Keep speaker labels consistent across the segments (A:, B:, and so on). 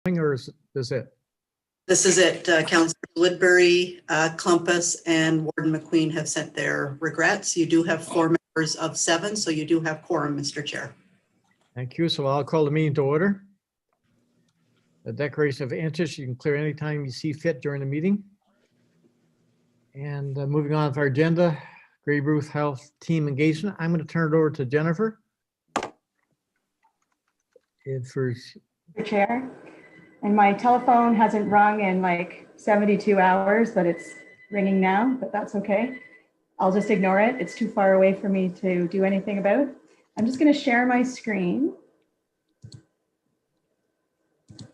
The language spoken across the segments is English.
A: Or is this it?
B: This is it. Councillor Woodbury, Clumpus, and Warden McQueen have sent their regrets. You do have 4 members of 7, so you do have quorum, Mr. Chair.
A: Thank you. So I'll call the meeting to order. The declaration of interest you can clear anytime you see fit during the meeting. And moving on with our agenda, Grey Bruce Health Team Engagement. I'm going to turn it over to Jennifer.
C: Mr. Chair, and my telephone hasn't rung in like 72 hours, but it's ringing now, but that's okay. I'll just ignore it. It's too far away for me to do anything about. I'm just going to share my screen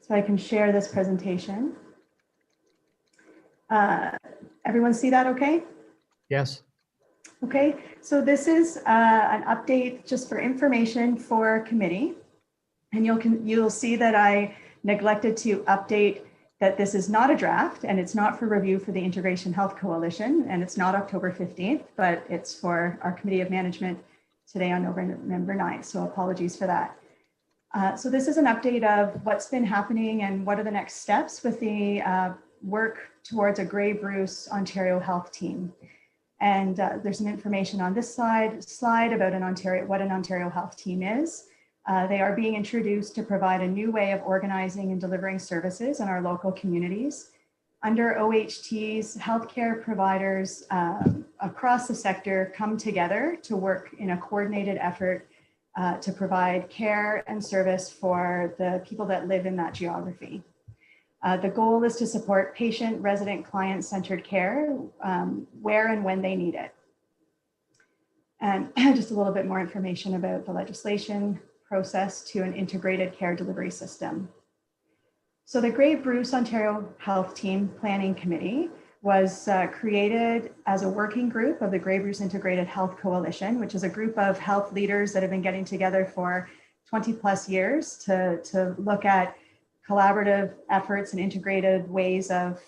C: so I can share this presentation. Everyone see that okay?
A: Yes.
C: Okay, so this is an update just for information for committee. And you'll see that I neglected to update that this is not a draft and it's not for review for the Integration Health Coalition, and it's not October 15th, but it's for our Committee of Management today on November 9th. So apologies for that. So this is an update of what's been happening and what are the next steps with the work towards a Grey Bruce Ontario Health Team. And there's some information on this slide about what an Ontario Health Team is. They are being introduced to provide a new way of organizing and delivering services in our local communities. Under OHTs, healthcare providers across the sector come together to work in a coordinated effort to provide care and service for the people that live in that geography. The goal is to support patient, resident, client-centered care where and when they need it. And just a little bit more information about the legislation process to an integrated care delivery system. So the Grey Bruce Ontario Health Team Planning Committee was created as a working group of the Grey Bruce Integrated Health Coalition, which is a group of health leaders that have been getting together for 20 plus years to look at collaborative efforts and integrated ways of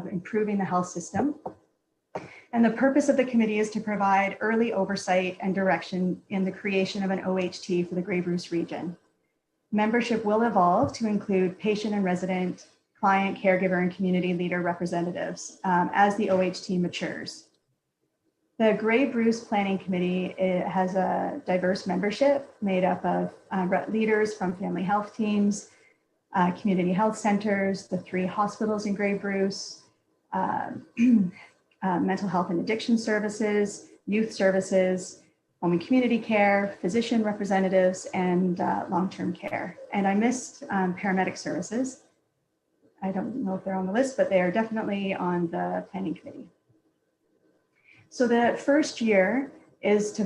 C: improving the health system. And the purpose of the committee is to provide early oversight and direction in the creation of an OHT for the Grey Bruce region. Membership will evolve to include patient and resident, client, caregiver, and community leader representatives as the OHT matures. The Grey Bruce Planning Committee has a diverse membership made up of leaders from family health teams, community health centers, the 3 hospitals in Grey Bruce, mental health and addiction services, youth services, home and community care, physician representatives, and long-term care. And I missed paramedic services. I don't know if they're on the list, but they are definitely on the planning committee. So the first year is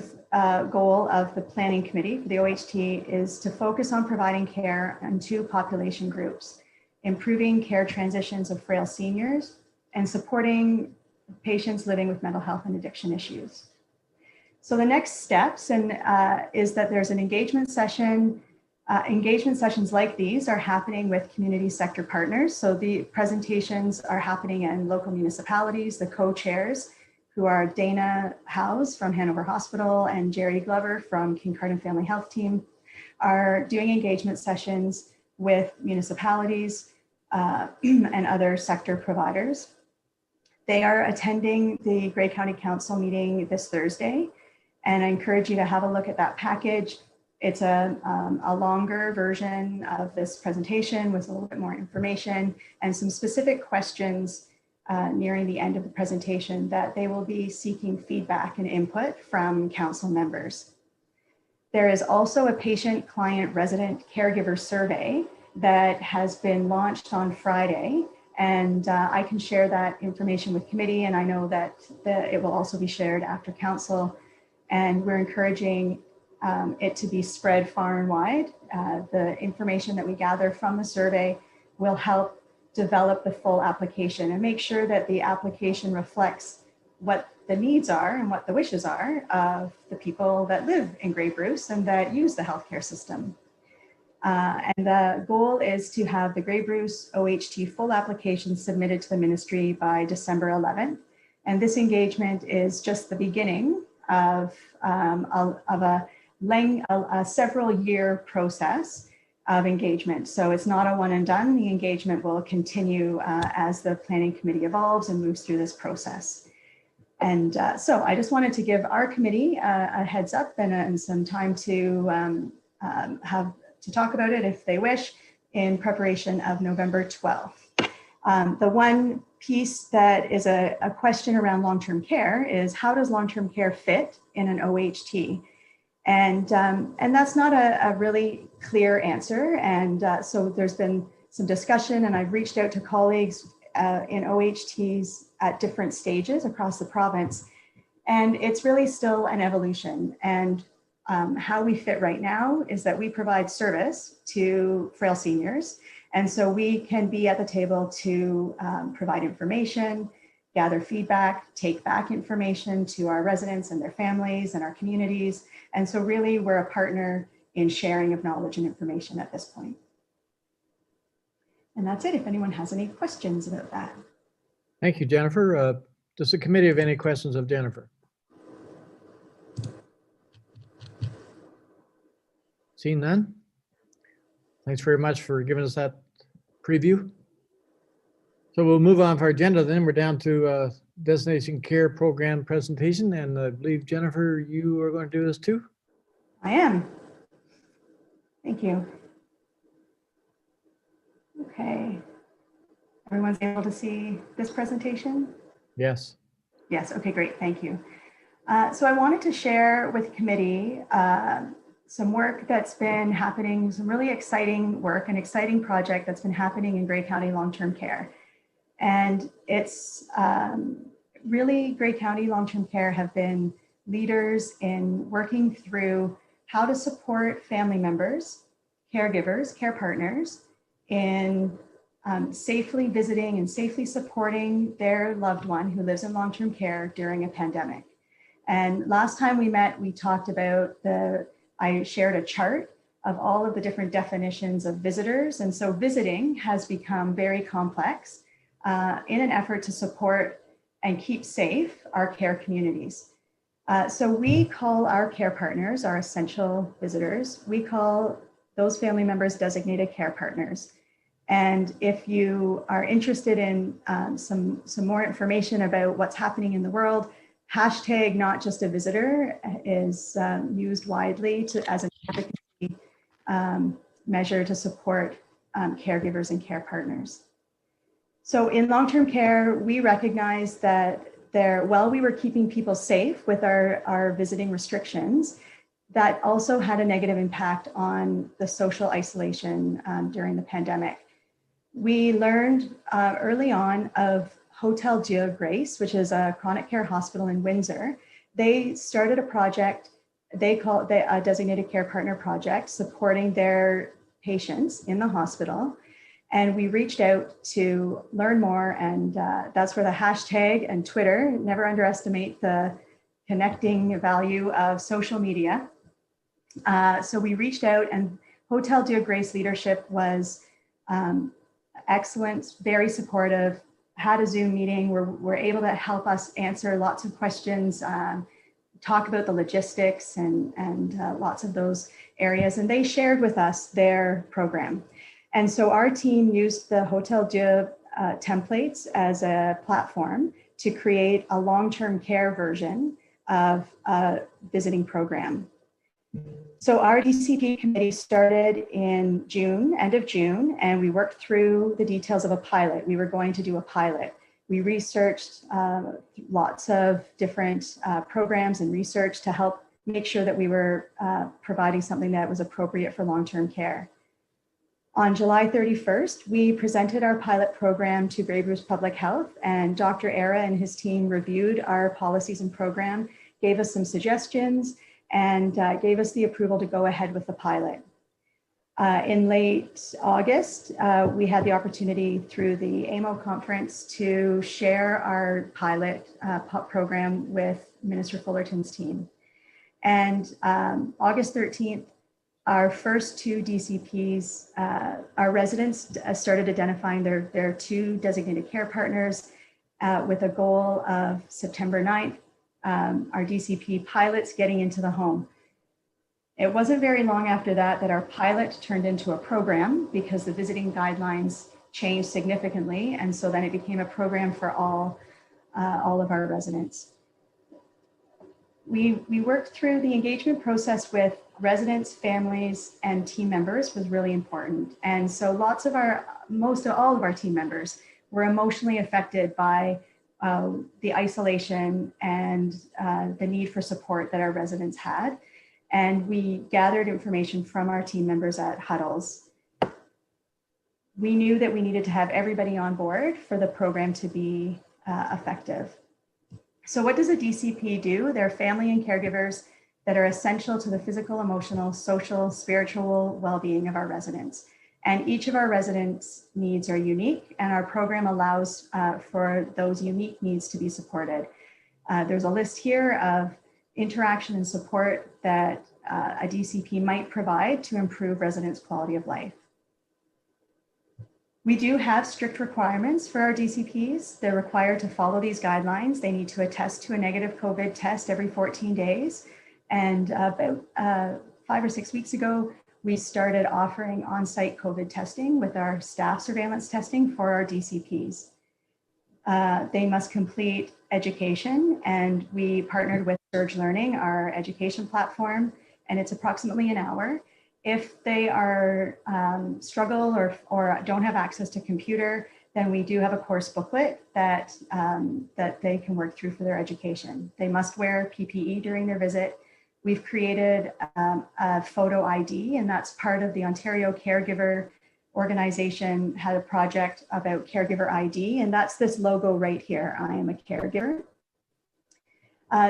C: goal of the planning committee for the OHT is to focus on providing care in 2 population groups, improving care transitions of frail seniors and supporting patients living with mental health and addiction issues. So the next steps is that there's an engagement session. Engagement sessions like these are happening with community sector partners. So the presentations are happening in local municipalities. The co-chairs, who are Dana Howes from Hanover Hospital and Jerry Glover from Kincardine Family Health Team, are doing engagement sessions with municipalities and other sector providers. They are attending the Grey County Council meeting this Thursday, and I encourage you to have a look at that package. It's a longer version of this presentation with a little bit more information and some specific questions nearing the end of the presentation that they will be seeking feedback and input from council members. There is also a patient, client, resident, caregiver survey that has been launched on Friday. And I can share that information with committee, and I know that it will also be shared after council. And we're encouraging it to be spread far and wide. The information that we gather from the survey will help develop the full application and make sure that the application reflects what the needs are and what the wishes are of the people that live in Grey Bruce and that use the healthcare system. And the goal is to have the Grey Bruce OHT full application submitted to the ministry by December 11th. And this engagement is just the beginning of a several year process of engagement. So it's not a one and done. The engagement will continue as the planning committee evolves and moves through this process. And so I just wanted to give our committee a heads up and some time to have to talk about it if they wish in preparation of November 12th. The one piece that is a question around long-term care is, how does long-term care fit in an OHT? And that's not a really clear answer. And so there's been some discussion, and I've reached out to colleagues in OHTs at different stages across the province. And it's really still an evolution. And how we fit right now is that we provide service to frail seniors. And so we can be at the table to provide information, gather feedback, take back information to our residents and their families and our communities. And so really we're a partner in sharing of knowledge and information at this point. And that's it, if anyone has any questions about that.
A: Thank you, Jennifer. Does the committee have any questions of Jennifer? Seeing none? Thanks very much for giving us that preview. So we'll move on for our agenda then. We're down to Destination Care Program presentation, and I believe, Jennifer, you are going to do this too?
C: I am. Thank you. Okay. Everyone's able to see this presentation?
A: Yes.
C: Yes, okay, great, thank you. So I wanted to share with committee some work that's been happening, some really exciting work, an exciting project that's been happening in Grey County Long-Term Care. And it's really, Grey County Long-Term Care have been leaders in working through how to support family members, caregivers, care partners in safely visiting and safely supporting their loved one who lives in long-term care during a pandemic. And last time we met, we talked about I shared a chart of all of the different definitions of visitors. And so visiting has become very complex in an effort to support and keep safe our care communities. So we call our care partners our essential visitors. We call those family members designated care partners. And if you are interested in some more information about what's happening in the world, hashtag not just a visitor is used widely as an advocacy measure to support caregivers and care partners. So in long-term care, we recognize that while we were keeping people safe with our visiting restrictions, that also had a negative impact on the social isolation during the pandemic. We learned early on of Hotel Dieu Grace, which is a chronic care hospital in Windsor. They started a project, they call it a designated care partner project, supporting their patients in the hospital. And we reached out to learn more, and that's where the hashtag and Twitter, never underestimate the connecting value of social media. So we reached out, and Hotel Dieu Grace leadership was excellent, very supportive, had a Zoom meeting where we're able to help us answer lots of questions, talk about the logistics and lots of those areas. And they shared with us their program. And so our team used the Hotel Dieu templates as a platform to create a long-term care version of a visiting program. So our DCP committee started in June, end of June, and we worked through the details of a pilot. We were going to do a pilot. We researched lots of different programs and research to help make sure that we were providing something that was appropriate for long-term care. On July 31st, we presented our pilot program to Grey Bruce Public Health, and Dr. Era and his team reviewed our policies and program, gave us some suggestions, and gave us the approval to go ahead with the pilot. In late August, we had the opportunity through the AMO conference to share our pilot program with Minister Fullerton's team. And August 13th, our first two DCPs, our residents started identifying their two designated care partners with a goal of September 9th, our DCP pilots getting into the home. It wasn't very long after that that our pilot turned into a program because the visiting guidelines changed significantly. And so then it became a program for all of our residents. We worked through the engagement process with residents, families, and team members was really important. And so most of all of our team members were emotionally affected by the isolation and the need for support that our residents had. And we gathered information from our team members at huddles. We knew that we needed to have everybody on board for the program to be effective. So what does a DCP do? They're family and caregivers that are essential to the physical, emotional, social, spiritual well-being of our residents. And each of our residents' needs are unique, and our program allows for those unique needs to be supported. There's a list here of interaction and support that a DCP might provide to improve residents' quality of life. We do have strict requirements for our DCPs. They're required to follow these guidelines. They need to attest to a negative COVID test every 14 days. And about 5 or 6 weeks ago, we started offering on-site COVID testing with our staff surveillance testing for our DCPs. They must complete education, and we partnered with Surge Learning, our education platform, and it's approximately an hour. If they are struggle or don't have access to computer, then we do have a course booklet that they can work through for their education. They must wear PPE during their visit. We've created a photo ID, and that's part of the Ontario Caregiver Organization had a project about caregiver ID, and that's this logo right here, I am a caregiver.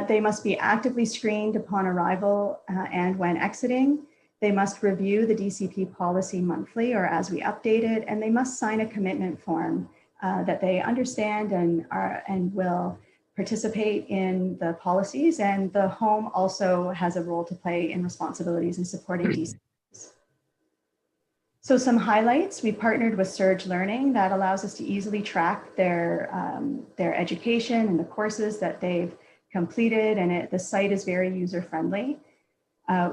C: They must be actively screened upon arrival and when exiting. They must review the DCP policy monthly or as we update it, and they must sign a commitment form that they understand and will participate in the policies. And the home also has a role to play in responsibilities in supporting DCPs. So some highlights, we partnered with Surge Learning that allows us to easily track their education and the courses that they've completed, and the site is very user-friendly.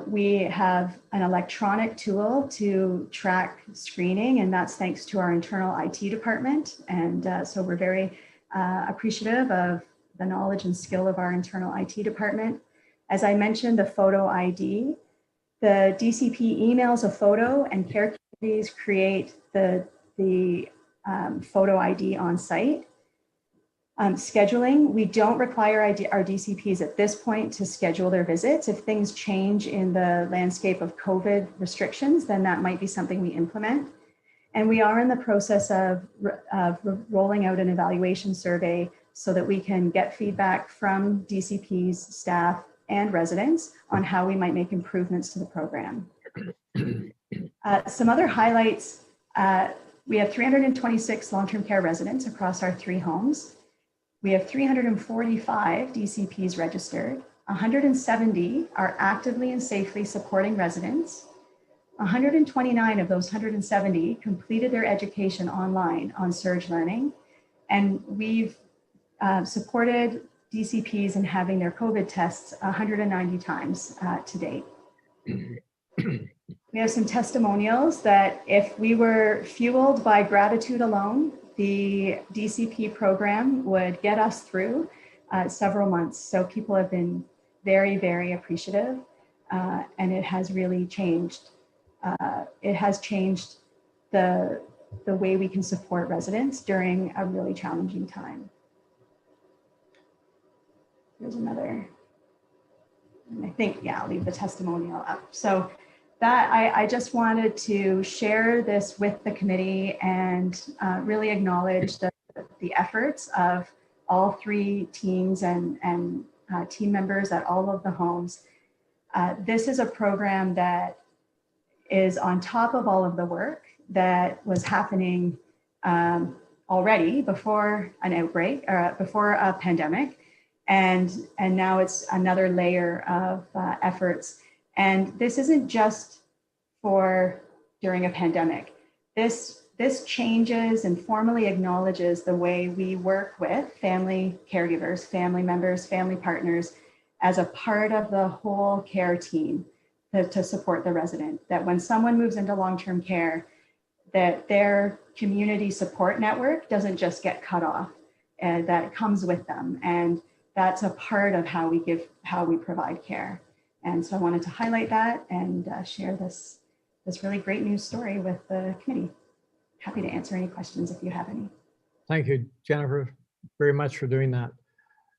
C: We have an electronic tool to track screening, and that's thanks to our internal IT department. And so we're very appreciative of the knowledge and skill of our internal IT department. As I mentioned, the photo ID, the DCP emails a photo and care committees create the photo ID on site. Scheduling, we don't require our DCPs at this point to schedule their visits. If things change in the landscape of COVID restrictions, then that might be something we implement. And we are in the process of rolling out an evaluation survey so that we can get feedback from DCPs, staff, and residents on how we might make improvements to the program. Some other highlights, we have 326 long-term care residents across our 3 homes. We have 345 DCPs registered. 170 are actively and safely supporting residents. 129 of those 170 completed their education online on Surge Learning. And we've supported DCPs in having their COVID tests 190 times to date. We have some testimonials that if we were fueled by gratitude alone, the DCP program would get us through several months. So people have been very, very appreciative, and it has really changed. It has changed the way we can support residents during a really challenging time. Here's another, and I think, yeah, I'll leave the testimonial up. So that I just wanted to share this with the committee and really acknowledge the efforts of all 3 teams and team members at all of the homes. This is a program that is on top of all of the work that was happening already before an outbreak or before a pandemic. And now it's another layer of efforts. And this isn't just for during a pandemic. This changes and formally acknowledges the way we work with family caregivers, family members, family partners as a part of the whole care team. to support the resident, that when someone moves into long-term care, that their community support network doesn't just get cut off, and that it comes with them. And that's a part of how we provide care. And so I wanted to highlight that and share this really great news story with the committee. Happy to answer any questions if you have any.
A: Thank you, Jennifer, very much for doing that.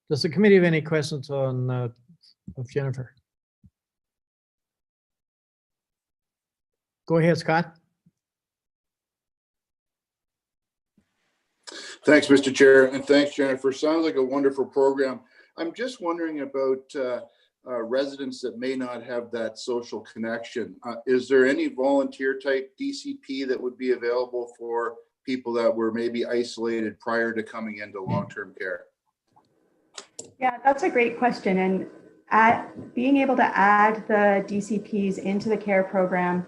A: Does the committee have any questions on of Jennifer? Go ahead, Scott.
D: Thanks, Mr. Chair, and thanks, Jennifer. Sounds like a wonderful program. I'm just wondering about residents that may not have that social connection. Is there any volunteer type DCP that would be available for people that were maybe isolated prior to coming into long-term care?
C: Yeah, that's a great question. And being able to add the DCPs into the care program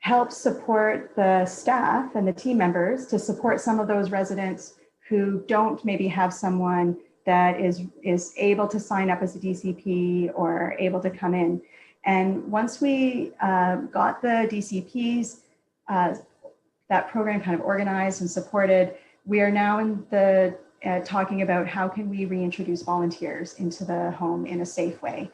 C: helps support the staff and the team members to support some of those residents who don't maybe have someone that is able to sign up as a DCP or able to come in. And once we got the DCPs, that program kind of organized and supported, we are now in the talking about how can we reintroduce volunteers into the home in a safe way.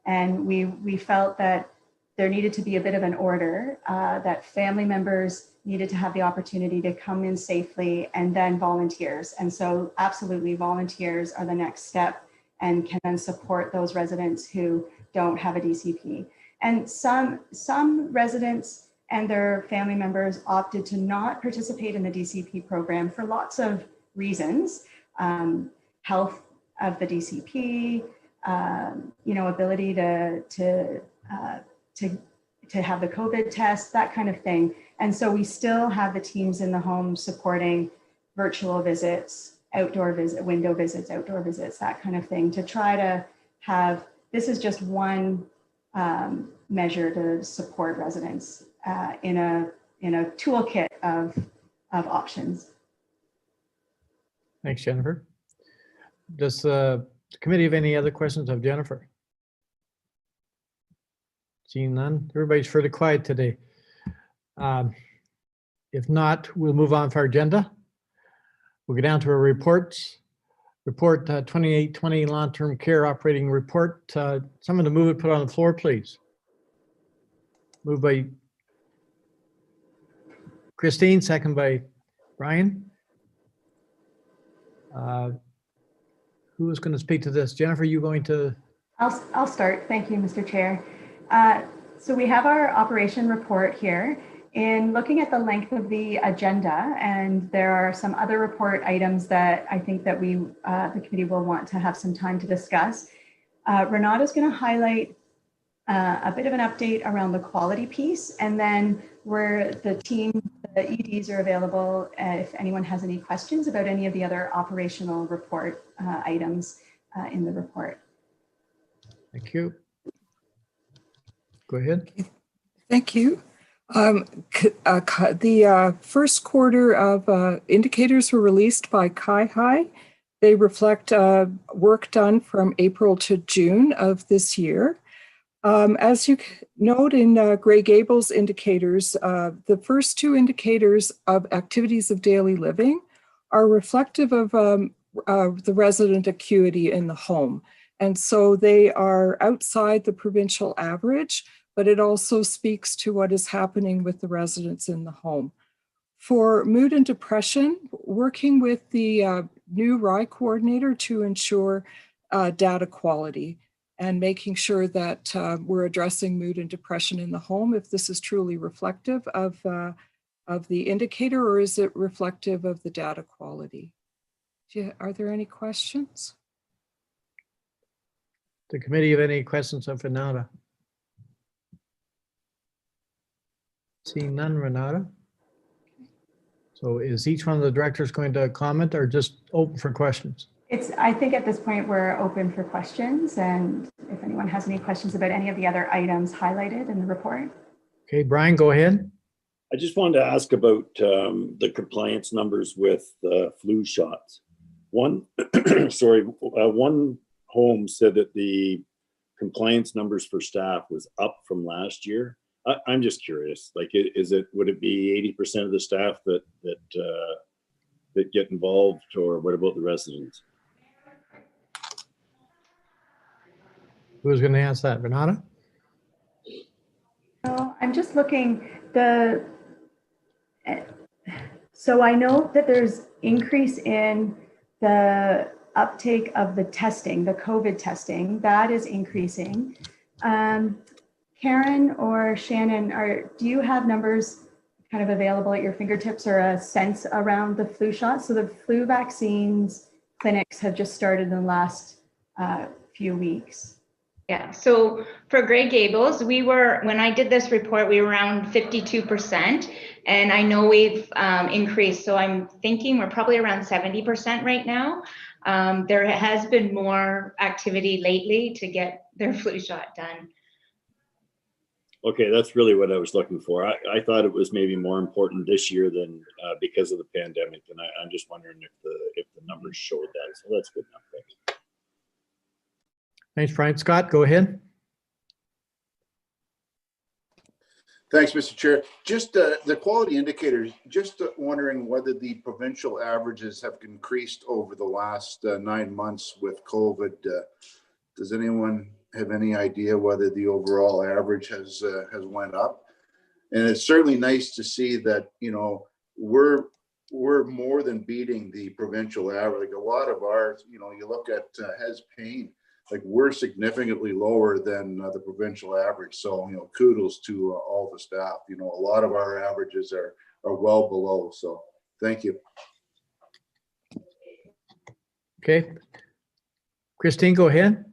C: And we felt that there needed to be a bit of an order, that family members needed to have the opportunity to come in safely, and then volunteers. And so absolutely volunteers are the next step and can then support those residents who don't have a DCP. And some residents and their family members opted to not participate in the DCP program for lots of reasons. Health of the DCP, ability to have the COVID test, that kind of thing. And so we still have the teams in the home supporting virtual visits, outdoor visit, window visits, outdoor visits, that kind of thing, to try to have, this is just one measure to support residents in a toolkit of options.
A: Thanks, Jennifer. Does the committee have any other questions of Jennifer? Seeing none, everybody's fairly quiet today. If not, we'll move on to our agenda. We'll go down to our reports. Report 2820 long-term care operating report. Someone to move it, put on the floor, please. Moved by Christine, second by Brian. Who is going to speak to this? Jennifer, you going to?
C: I'll start. Thank you, Mr. Chair. So we have our operation report here. In looking at the length of the agenda, and there are some other report items that I think that we, the committee, will want to have some time to discuss. Renata is going to highlight a bit of an update around the quality piece, and then where the team, the EDs are available if anyone has any questions about any of the other operational report items in the report.
A: Thank you. Go ahead.
E: Thank you. The first quarter of indicators were released by CIHI. They reflect work done from April to June of this year. As you note in Grey Gables indicators, the first two indicators of activities of daily living are reflective of the resident acuity in the home. And so they are outside the provincial average, but it also speaks to what is happening with the residents in the home. For mood and depression, working with the new RI coordinator to ensure data quality and making sure that we're addressing mood and depression in the home, if this is truly reflective of the indicator, or is it reflective of the data quality? Are there any questions?
A: The committee have any questions of Renata? Seeing none, Renata. So is each one of the directors going to comment or just open for questions?
C: I think at this point we're open for questions, and if anyone has any questions about any of the other items highlighted in the report. Okay,
A: Brian, go ahead.
F: I just wanted to ask about the compliance numbers with flu shots. One home said that the compliance numbers for staff was up from last year. I'm just curious, like, would it be 80% of the staff that get involved, or what about the residents?
A: Who's going to answer that, Renata?
C: So I'm just looking, so I know that there's increase in the uptake of the testing, the COVID testing, that is increasing. Karen or Shannon, do you have numbers kind of available at your fingertips, or a sense around the flu shot? So the flu vaccines clinics have just started in the last few weeks.
G: Yeah, so for Grey Gables, when I did this report, we were around 52%, and I know we've increased. So I'm thinking we're probably around 70% right now. There has been more activity lately to get their flu shot done.
F: Okay, that's really what I was looking for. I thought it was maybe more important this year than because of the pandemic, and I'm just wondering if the numbers showed that. So that's good enough. Thanks.
A: Thanks, Brian. Scott, go ahead.
D: Thanks, Mr. Chair. Just the quality indicators, just wondering whether the provincial averages have increased over the last 9 months with COVID. Does anyone have any idea whether the overall average has went up? And it's certainly nice to see that, you know, we're more than beating the provincial average. Like a lot of ours, you know, you look at Has Pain, like we're significantly lower than the provincial average. So, you know, kudos to all the staff. You know, a lot of our averages are well below. So thank you.
A: Okay. Christine, go ahead.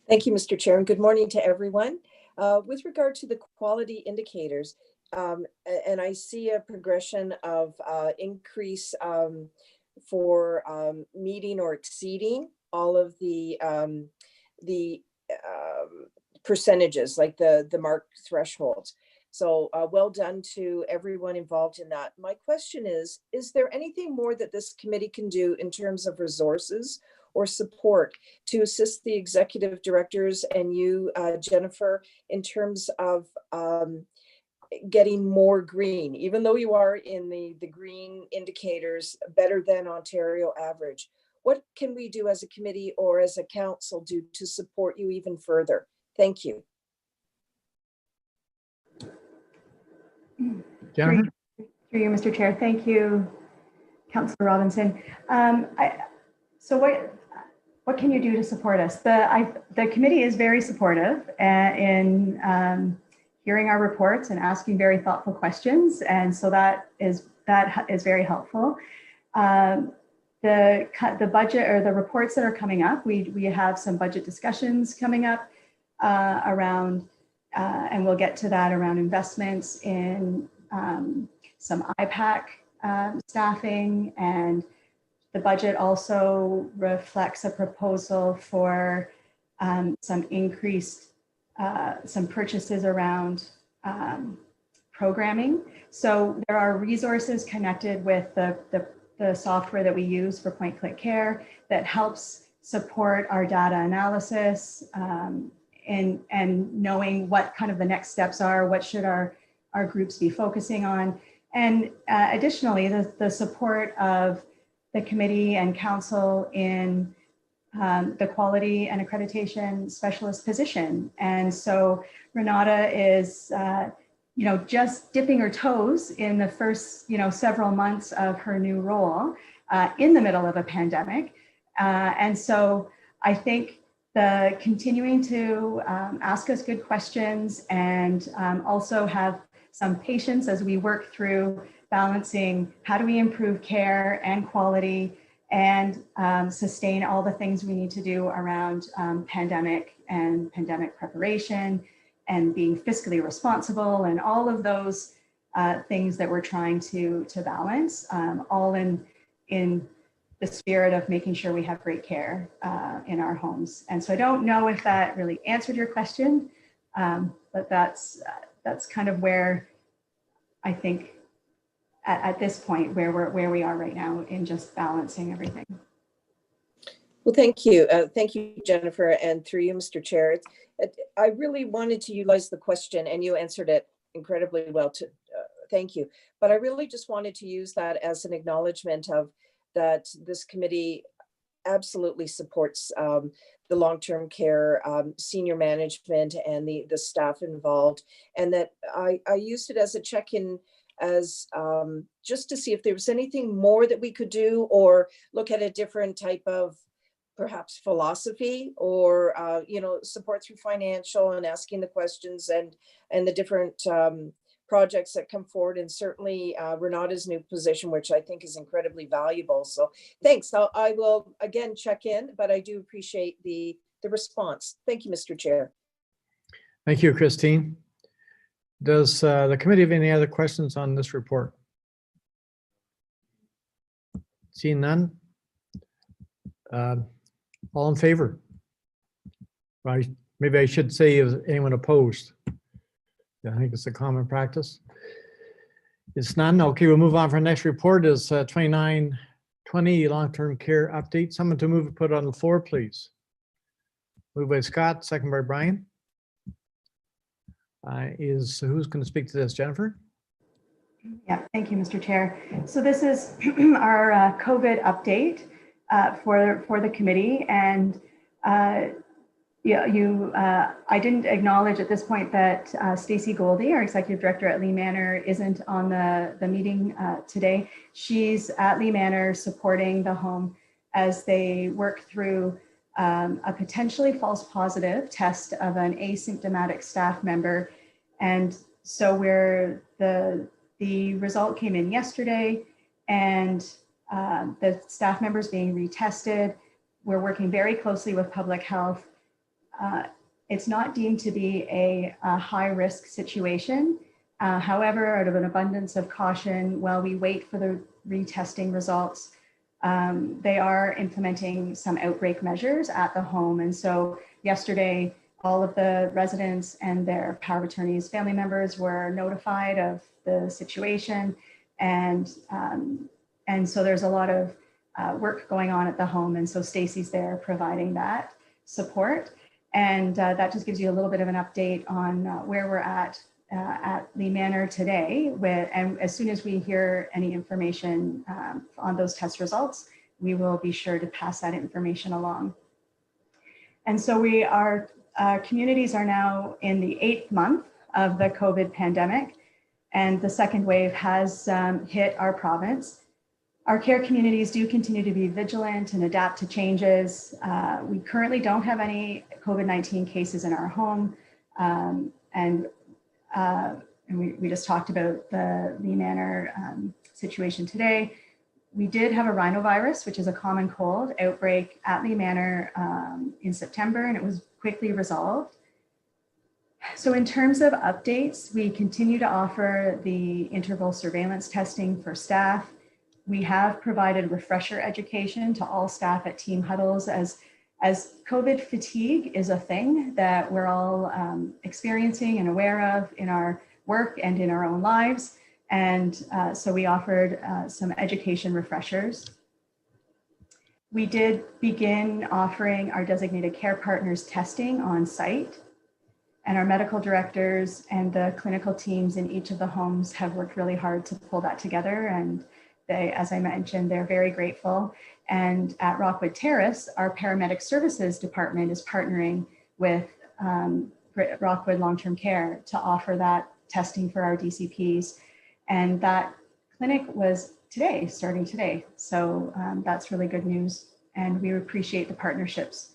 H: Thank you, Mr. Chair, and good morning to everyone. With regard to the quality indicators, and I see a progression of increase for meeting or exceeding all of the percentages, like the mark thresholds. So well done to everyone involved in that. My question is there anything more that this committee can do in terms of resources or support to assist the executive directors and you, Jennifer, in terms of getting more green, even though you are in the green indicators better than Ontario average? What can we do as a committee or as a council do to support you even further? Thank you.
A: Jennifer?
C: Through you, Mr. Chair. Thank you, Councillor Robinson. So what can you do to support us? The committee is very supportive in hearing our reports and asking very thoughtful questions, and so that is very helpful. The budget or the reports that are coming up, we have some budget discussions coming up around, and we'll get to that, around investments in some IPAC staffing, and the budget also reflects a proposal for some increased, some purchases around programming. So there are resources connected with the software that we use for point-click care that helps support our data analysis and knowing what kind of the next steps are, what should our groups be focusing on. And additionally, the support of the committee and council in the quality and accreditation specialist position. And so Renata is, just dipping her toes in the first, several months of her new role in the middle of a pandemic. And so I think the continuing to ask us good questions and also have some patience as we work through balancing how do we improve care and quality and sustain all the things we need to do around pandemic and pandemic preparation and being fiscally responsible and all of those things that we're trying to balance, all in the spirit of making sure we have great care in our homes. And so I don't know if that really answered your question, but that's kind of where I think at this point where we are right now in just balancing everything.
H: Well, thank you. Thank you, Jennifer, and through you, Mr. Chair. I really wanted to utilize the question and you answered it incredibly well. Thank you. But I really just wanted to use that as an acknowledgement of that this committee absolutely supports the long-term care, senior management and the staff involved. And that I used it as a check-in as just to see if there was anything more that we could do or look at a different type of perhaps philosophy or, support through financial and asking the questions and the different projects that come forward. And certainly Renata's new position, which I think is incredibly valuable. So thanks. I will again check in, but I do appreciate the response. Thank you, Mr. Chair.
A: Thank you, Christine. Does the committee have any other questions on this report? Seeing none. All in favor? Right. Maybe I should say, is anyone opposed? Yeah, I think it's a common practice. It's none. Okay, we'll move on. For our next report is 2920 long-term care update. Someone to move and put it on the floor, please. Moved by Scott, second by Brian. Who's going to speak to this? Jennifer?
C: Yeah, thank you, Mr. Chair. So this is our COVID update for the committee, and I didn't acknowledge at this point that Stacey Goldie, our executive director at Lee Manor, isn't on the meeting today. She's at Lee Manor supporting the home as they work through a potentially false positive test of an asymptomatic staff member. And so the result came in yesterday, and the staff members being retested. We're working very closely with public health. It's not deemed to be a high risk situation. However, out of an abundance of caution, while we wait for the retesting results, they are implementing some outbreak measures at the home. And so yesterday, all of the residents and their power of attorneys, family members were notified of the situation. And so there's a lot of work going on at the home. And so Stacey's there providing that support. And that just gives you a little bit of an update on where we're at Lee Manor today. And as soon as we hear any information on those test results, we will be sure to pass that information along. And so our communities are now in the 8th month of the COVID pandemic, and the second wave has hit our province. Our care communities do continue to be vigilant and adapt to changes. We currently don't have any COVID-19 cases in our home. And we just talked about the Lee Manor situation today. We did have a rhinovirus, which is a common cold outbreak at Lee Manor in September, and it was quickly resolved. So in terms of updates, we continue to offer the interval surveillance testing for staff. We have provided refresher education to all staff at team huddles as COVID fatigue is a thing that we're all experiencing and aware of in our work and in our own lives. And so we offered some education refreshers. We did begin offering our designated care partners testing on site, and our medical directors and the clinical teams in each of the homes have worked really hard to pull that together. And they, as I mentioned, they're very grateful. And at Rockwood Terrace, our paramedic services department is partnering with Rockwood Long-Term Care to offer that testing for our DCPs. And that clinic was today, starting today. So that's really good news. And we appreciate the partnerships.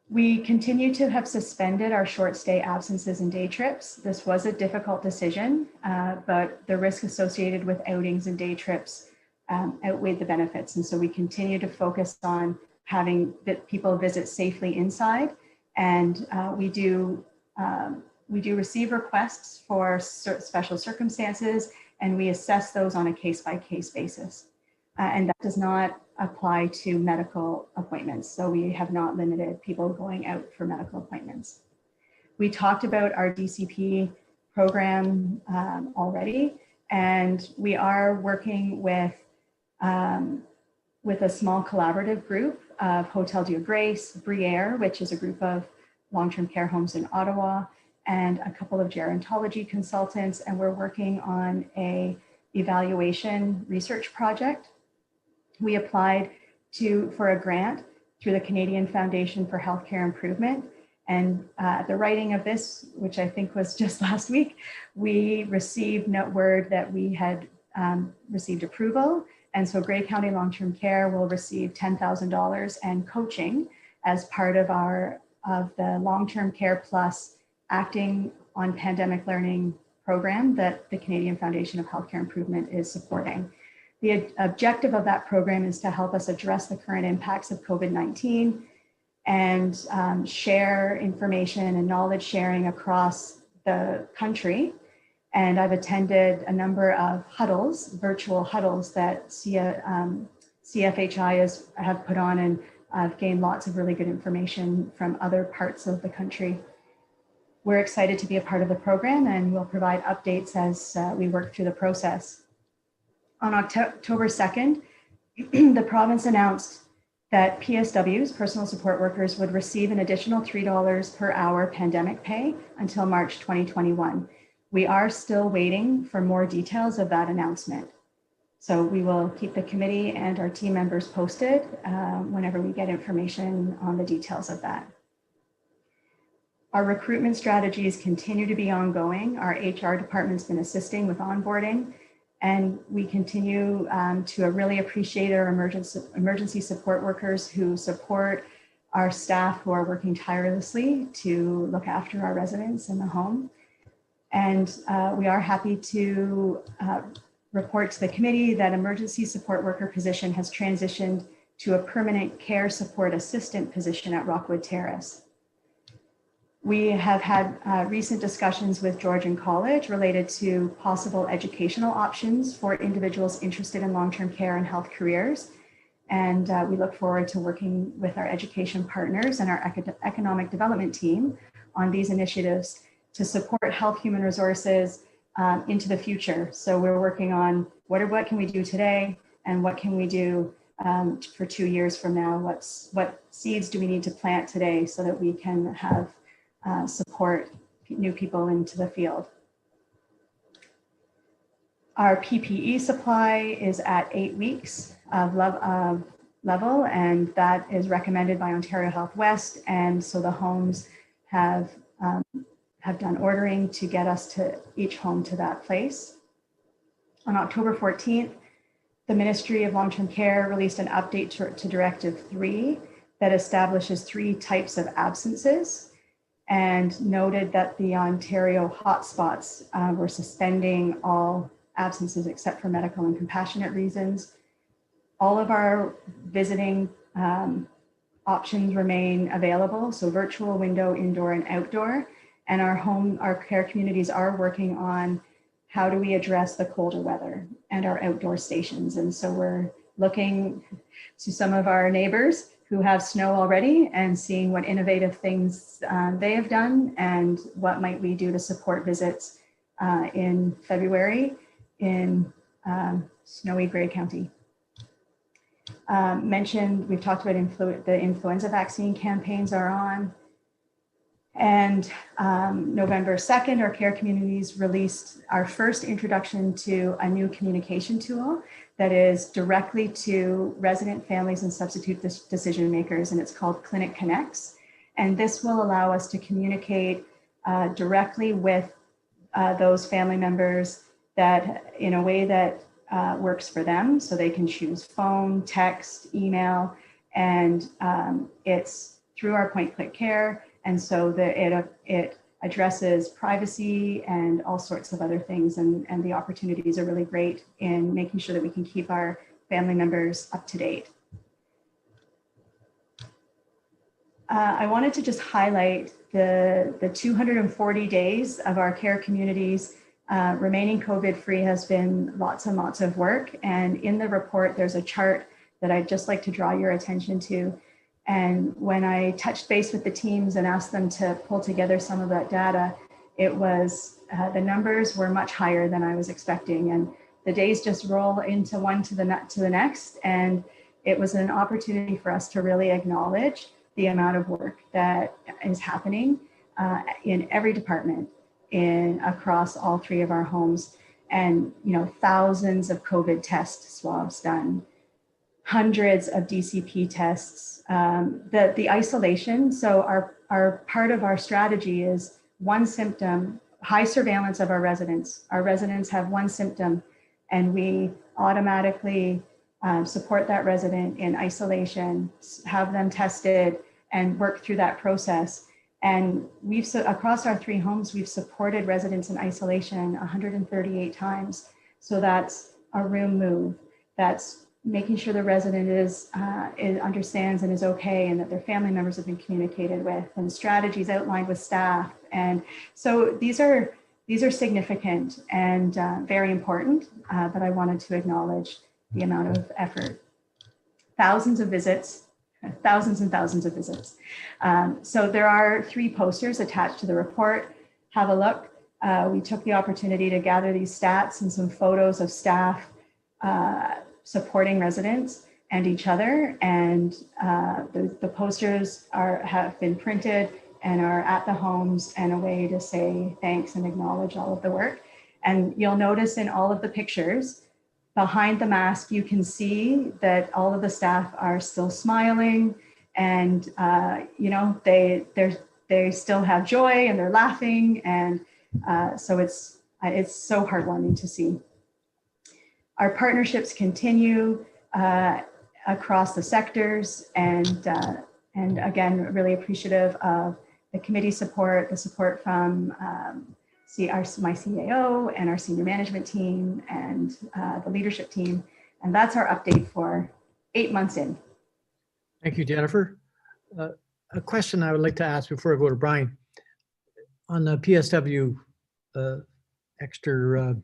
C: We continue to have suspended our short stay absences and day trips. This was a difficult decision, but the risk associated with outings and day trips outweighed the benefits. And so we continue to focus on having people visit safely inside. And we do receive requests for special circumstances, and we assess those on a case-by-case basis. And that does not apply to medical appointments. So we have not limited people going out for medical appointments. We talked about our DCP program already, and we are working with a small collaborative group of Hotel Dieu Grace, Briere, which is a group of long-term care homes in Ottawa, and a couple of gerontology consultants. And we're working on a evaluation research project. We applied for a grant through the Canadian Foundation for Healthcare Improvement. And the writing of this, which I think was just last week, we received word that we had received approval. And so Grey County Long-Term Care will receive $10,000 and coaching as part of the Long-Term Care Plus Acting on Pandemic Learning program that the Canadian Foundation of Healthcare Improvement is supporting. The objective of that program is to help us address the current impacts of COVID-19 and share information and knowledge sharing across the country. And I've attended a number of huddles, virtual huddles that CFHI have put on, and I've gained lots of really good information from other parts of the country. We're excited to be a part of the program, and we'll provide updates as we work through the process. On October 2nd, the province announced that PSWs, personal support workers, would receive an additional $3 per hour pandemic pay until March 2021. We are still waiting for more details of that announcement. So we will keep the committee and our team members posted whenever we get information on the details of that. Our recruitment strategies continue to be ongoing. Our HR department's been assisting with onboarding, and we continue to really appreciate our emergency support workers who support our staff who are working tirelessly to look after our residents in the home. And we are happy to report to the committee that emergency support worker position has transitioned to a permanent care support assistant position at Rockwood Terrace. We have had recent discussions with Georgian College related to possible educational options for individuals interested in long-term care and health careers. And we look forward to working with our education partners and our economic development team on these initiatives to support health human resources into the future. So we're working on what can we do today, and what can we do for 2 years from now? What seeds do we need to plant today so that we can have support new people into the field? Our PPE supply is at 8 weeks of level, and that is recommended by Ontario Health West. And so the homes have done ordering to get us to each home to that place. On October 14th, the Ministry of Long-Term Care released an update to Directive 3 that establishes 3 types of absences, and noted that the Ontario hotspots were suspending all absences except for medical and compassionate reasons. All of our visiting options remain available, so virtual, window, indoor, and outdoor. And our care communities are working on how do we address the colder weather and our outdoor stations. And so we're looking to some of our neighbors who have snow already and seeing what innovative things they have done and what might we do to support visits in February in snowy Grey County. We've talked about the influenza vaccine campaigns are on. And November 2nd, our care communities released our first introduction to a new communication tool that is directly to resident families and substitute decision makers, and it's called Clinic Connects. And this will allow us to communicate directly with those family members that in a way that works for them, so they can choose phone, text, email, and it's through our point-click care. And so it addresses privacy and all sorts of other things. And the opportunities are really great in making sure that we can keep our family members up to date. I wanted to just highlight the 240 days of our care communities remaining COVID-free has been lots and lots of work. And in the report, there's a chart that I'd just like to draw your attention to. And when I touched base with the teams and asked them to pull together some of that data, it was, the numbers were much higher than I was expecting. And the days just roll into one to the next. And it was an opportunity for us to really acknowledge the amount of work that is happening in every department across all 3 of our homes. And, thousands of COVID test swabs done, hundreds of DCP tests, the isolation. So our part of our strategy is one symptom, high surveillance of our residents. Our residents have one symptom, and we automatically support that resident in isolation, have them tested, and work through that process. And across our 3 homes, we've supported residents in isolation 138 times. So that's a room move. That's making sure the resident understands and is okay, and that their family members have been communicated with, and strategies outlined with staff. And so these are significant and very important, but I wanted to acknowledge the amount of effort. Thousands of visits, thousands and thousands of visits. So there are 3 posters attached to the report. Have a look. We took the opportunity to gather these stats and some photos of staff supporting residents and each other. And the posters have been printed and are at the homes, and a way to say thanks and acknowledge all of the work. And you'll notice in all of the pictures, behind the mask, you can see that all of the staff are still smiling, and they still have joy, and they're laughing, and so it's so heartwarming to see. Our partnerships continue across the sectors, and again, really appreciative of the committee support, the support from my CAO and our senior management team and the leadership team. And that's our update for 8 months in.
A: Thank you, Jennifer. A question I would like to ask before I go to Brian. On the PSW extra,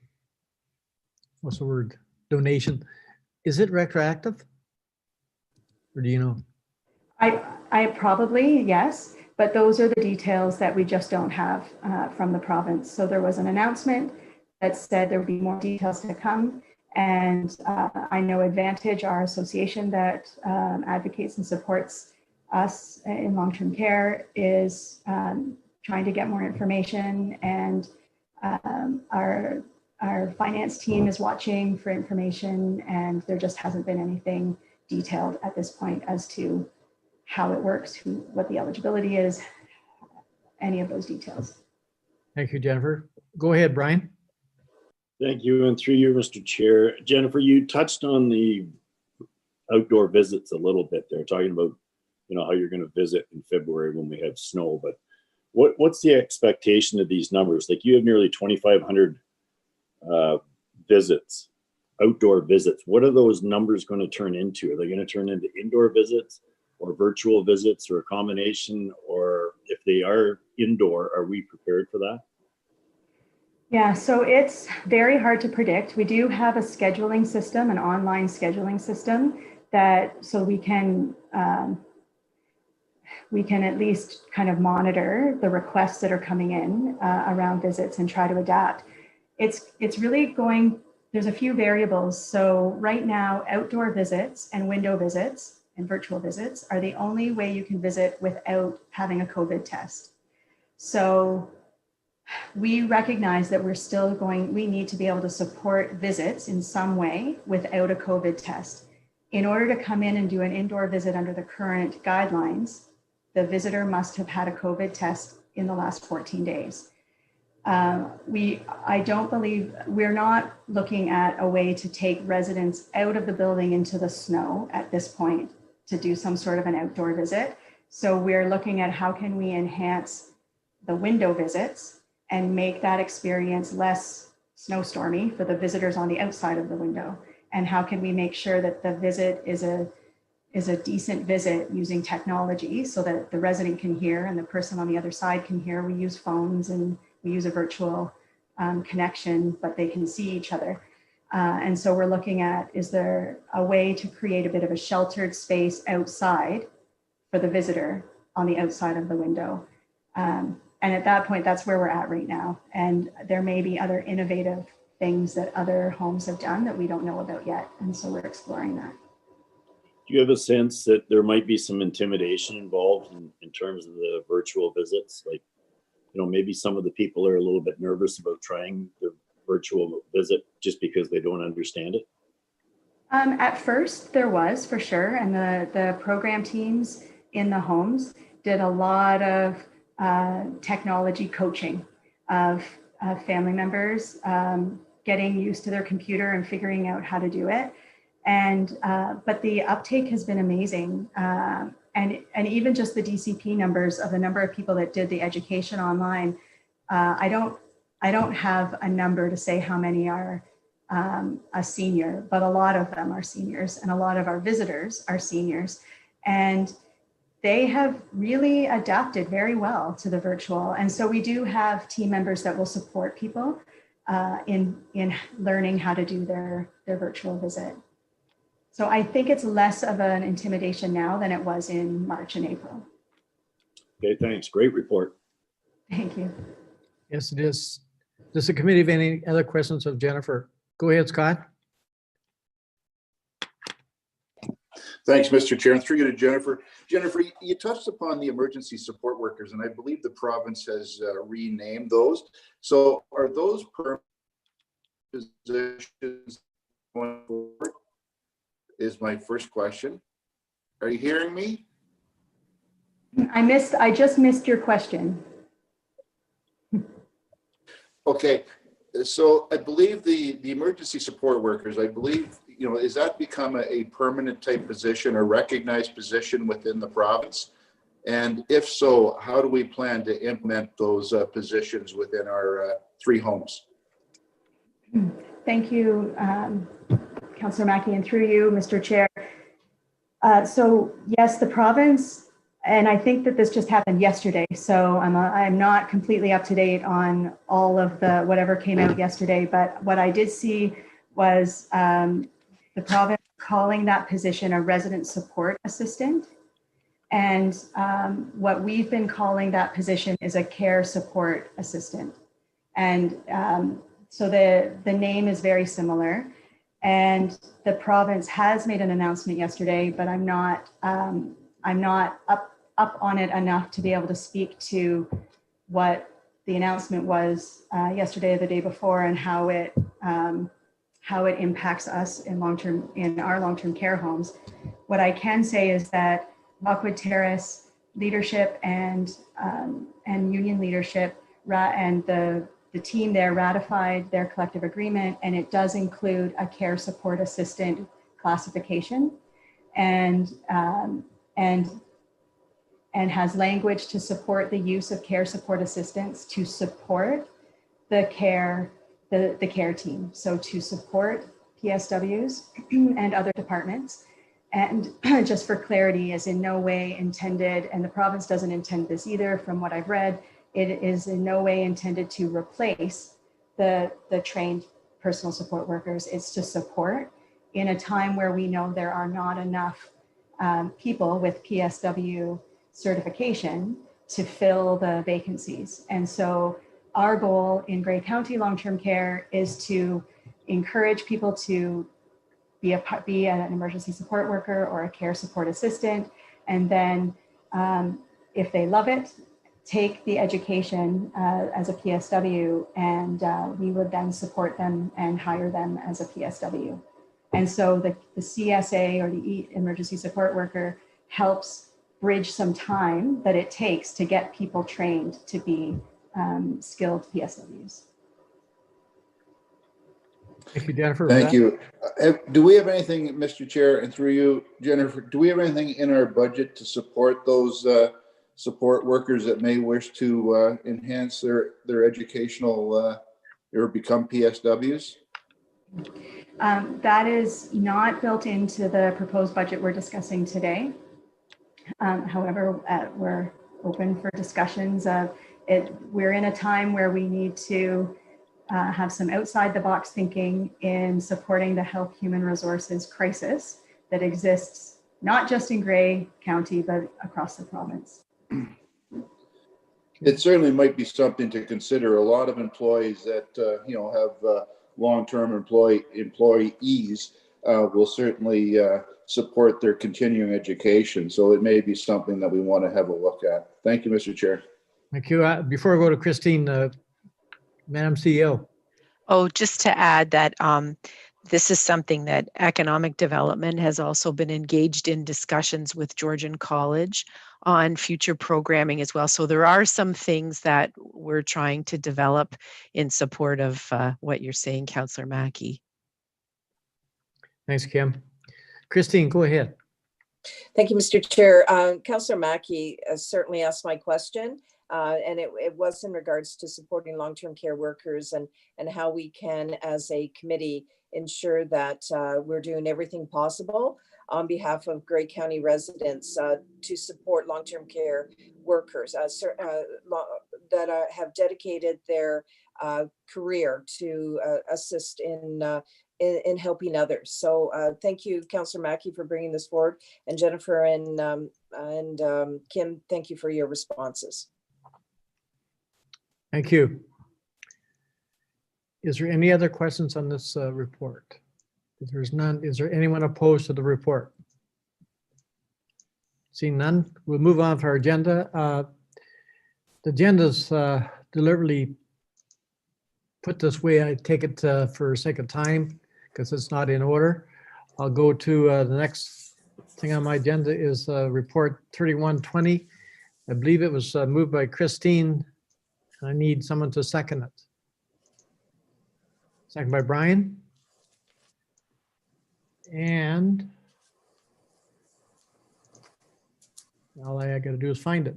A: what's the word, donation, is it retroactive? Or do you know?
C: I probably, yes, but those are the details that we just don't have from the province. So there was an announcement that said there would be more details to come. And I know Advantage, our association that advocates and supports us in long-term care, is trying to get more information. And our finance team is watching for information, and there just hasn't been anything detailed at this point as to how it works, what the eligibility is, any of those details.
A: Thank you, Jennifer. Go ahead, Brian.
F: Thank you, and through you, Mr. Chair. Jennifer, you touched on the outdoor visits a little bit there, talking about how you're going to visit in February when we have snow. But what's the expectation of these numbers? Like, you have nearly 2,500 visits, outdoor visits. What are those numbers going to turn into? Are they going to turn into indoor visits, or virtual visits, or a combination? Or if they are indoor, are we prepared for that?
C: Yeah, so it's very hard to predict. We do have a scheduling system, an online scheduling system, so we can at least kind of monitor the requests that are coming in around visits and try to adapt. It's really there's a few variables. So right now, outdoor visits and window visits and virtual visits are the only way you can visit without having a COVID test. So we recognize that we need to be able to support visits in some way without a COVID test. In order to come in and do an indoor visit under the current guidelines, the visitor must have had a COVID test in the last 14 days. We're not looking at a way to take residents out of the building into the snow at this point to do some sort of an outdoor visit. So we're looking at how can we enhance the window visits and make that experience less snowstormy for the visitors on the outside of the window. And how can we make sure that the visit is a decent visit using technology so that the resident can hear and the person on the other side can hear. We use phones and we use a virtual connection, but they can see each other. And so we're looking at, is there a way to create a bit of a sheltered space outside for the visitor on the outside of the window? And at that point, that's where we're at right now. And there may be other innovative things that other homes have done that we don't know about yet. And so we're exploring that.
F: Do you have a sense that there might be some intimidation involved in terms of the virtual visits? Like, maybe some of the people are a little bit nervous about trying the virtual visit just because they don't understand it?
C: At first, there was for sure, and the program teams in the homes did a lot of technology coaching of family members getting used to their computer and figuring out how to do it. And but the uptake has been amazing, and even just the DCP numbers of the number of people that did the education online. I don't have a number to say how many are a senior, but a lot of them are seniors, and a lot of our visitors are seniors, and they have really adapted very well to the virtual. And so we do have team members that will support people in learning how to do their virtual visit. So I think it's less of an intimidation now than it was in March and April.
F: Okay, thanks. Great report.
C: Thank you.
A: Yes, it is. Does the committee have any other questions of Jennifer? Go ahead, Scott.
D: Thanks, Mr. Chair. And through you to Jennifer. Jennifer, you touched upon the emergency support workers, and I believe the province has renamed those. So are those permanent positions going forward? Is my first question. Are you hearing me?
C: I just missed your question.
D: Okay, so I believe the emergency support workers, I believe, is that become a permanent type position or recognized position within the province? And if so, how do we plan to implement those positions within our 3 homes?
C: Thank you, Councillor Mackey, and through you, Mr. Chair. So yes, the province, and I think that this just happened yesterday, so I'm not completely up to date on all of the whatever came out yesterday, but what I did see was the province calling that position a resident support assistant. And what we've been calling that position is a care support assistant. And so the name is very similar. And the province has made an announcement yesterday, but I'm not up on it enough to be able to speak to what the announcement was yesterday or the day before, and how it impacts us in our long-term care homes. What I can say is that Lockwood Terrace leadership and union leadership and the team there ratified their collective agreement, and it does include a care support assistant classification, and has language to support the use of care support assistants to support the care team. So to support PSWs and other departments. And just for clarity, is in no way intended, and the province doesn't intend this either from what I've read, it is in no way intended to replace the trained personal support workers. It's to support in a time where we know there are not enough people with PSW certification to fill the vacancies. And so our goal in Grey County long-term care is to encourage people to be an emergency support worker or a care support assistant, and then if they love it, take the education as a PSW, and we would then support them and hire them as a PSW. And so the CSA, or the emergency support worker, helps bridge some time that it takes to get people trained to be skilled PSWs.
A: Thank you, Jennifer.
D: Thank you. Do we have anything, Mr. Chair, and through you, Jennifer, do we have anything in our budget to support those support workers that may wish to enhance their educational or become PSWs?
C: That is not built into the proposed budget we're discussing today. However, we're open for discussions of it. We're in a time where we need to have some outside the box thinking in supporting the health human resources crisis that exists not just in Grey County, but across the province.
D: It certainly might be something to consider. A lot of employees that have long-term employees will certainly support their continuing education. So it may be something that we want to have a look at. Thank you, Mr. Chair.
A: Thank you. Before I go to Christine, Madam CEO.
I: Oh, just to add that this is something that economic development has also been engaged in discussions with Georgian College on future programming as well. So there are some things that we're trying to develop in support of what you're saying, Councillor Mackey.
A: Thanks, Kim. Christine, go ahead.
H: Thank you, Mr. Chair. Councillor Mackey certainly asked my question, and it was in regards to supporting long-term care workers and how we can, as a committee, ensure that we're doing everything possible on behalf of Grey County residents to support long-term care workers that have dedicated their career to assist in helping others. So thank you, Councillor Mackey, for bringing this forward. And Jennifer and Kim, thank you for your responses.
A: Thank you. Is there any other questions on this report? If there's none, is there anyone opposed to the report? Seeing none, we'll move on to our agenda. The agenda's deliberately put this way. I take it for sake of time because it's not in order. I'll go to the next thing on my agenda is report 3120. I believe it was moved by Christine. I need someone to second it. Second by Brian. And all I got to do is find it.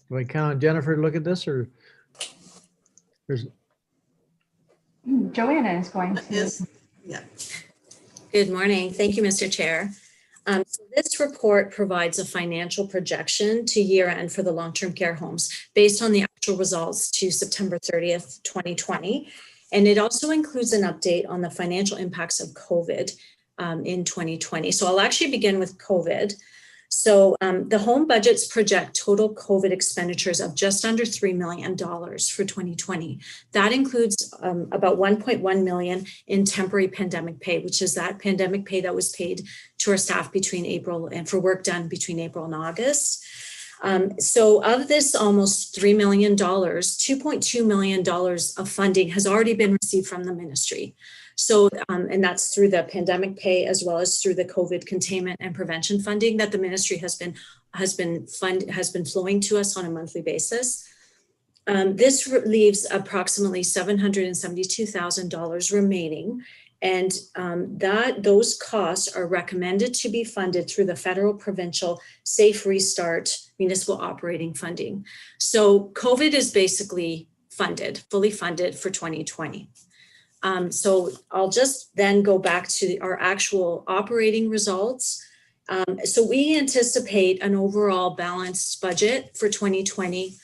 A: Do I count on Jennifer to look at this, or there's?
C: Joanna is going to.
B: Yes. Yeah.
J: Good morning. Thank you, Mr. Chair. So this report provides a financial projection to year end for the long-term care homes based on the actual results to September 30th, 2020. And it also includes an update on the financial impacts of COVID in 2020. So I'll actually begin with COVID. So the home budgets project total COVID expenditures of just under $3 million for 2020. That includes about $1.1 million in temporary pandemic pay, which is that pandemic pay that was paid to our staff between April and for work done between April and August. So of this almost $3 million, $2.2 million of funding has already been received from the ministry. So, and that's through the pandemic pay as well as through the COVID containment and prevention funding that the ministry has been flowing to us on a monthly basis. This leaves approximately $772,000 remaining, and those costs are recommended to be funded through the federal provincial Safe Restart municipal operating funding. So COVID is basically fully funded for 2020. So I'll just then go back to our actual operating results. So we anticipate an overall balanced budget for 2020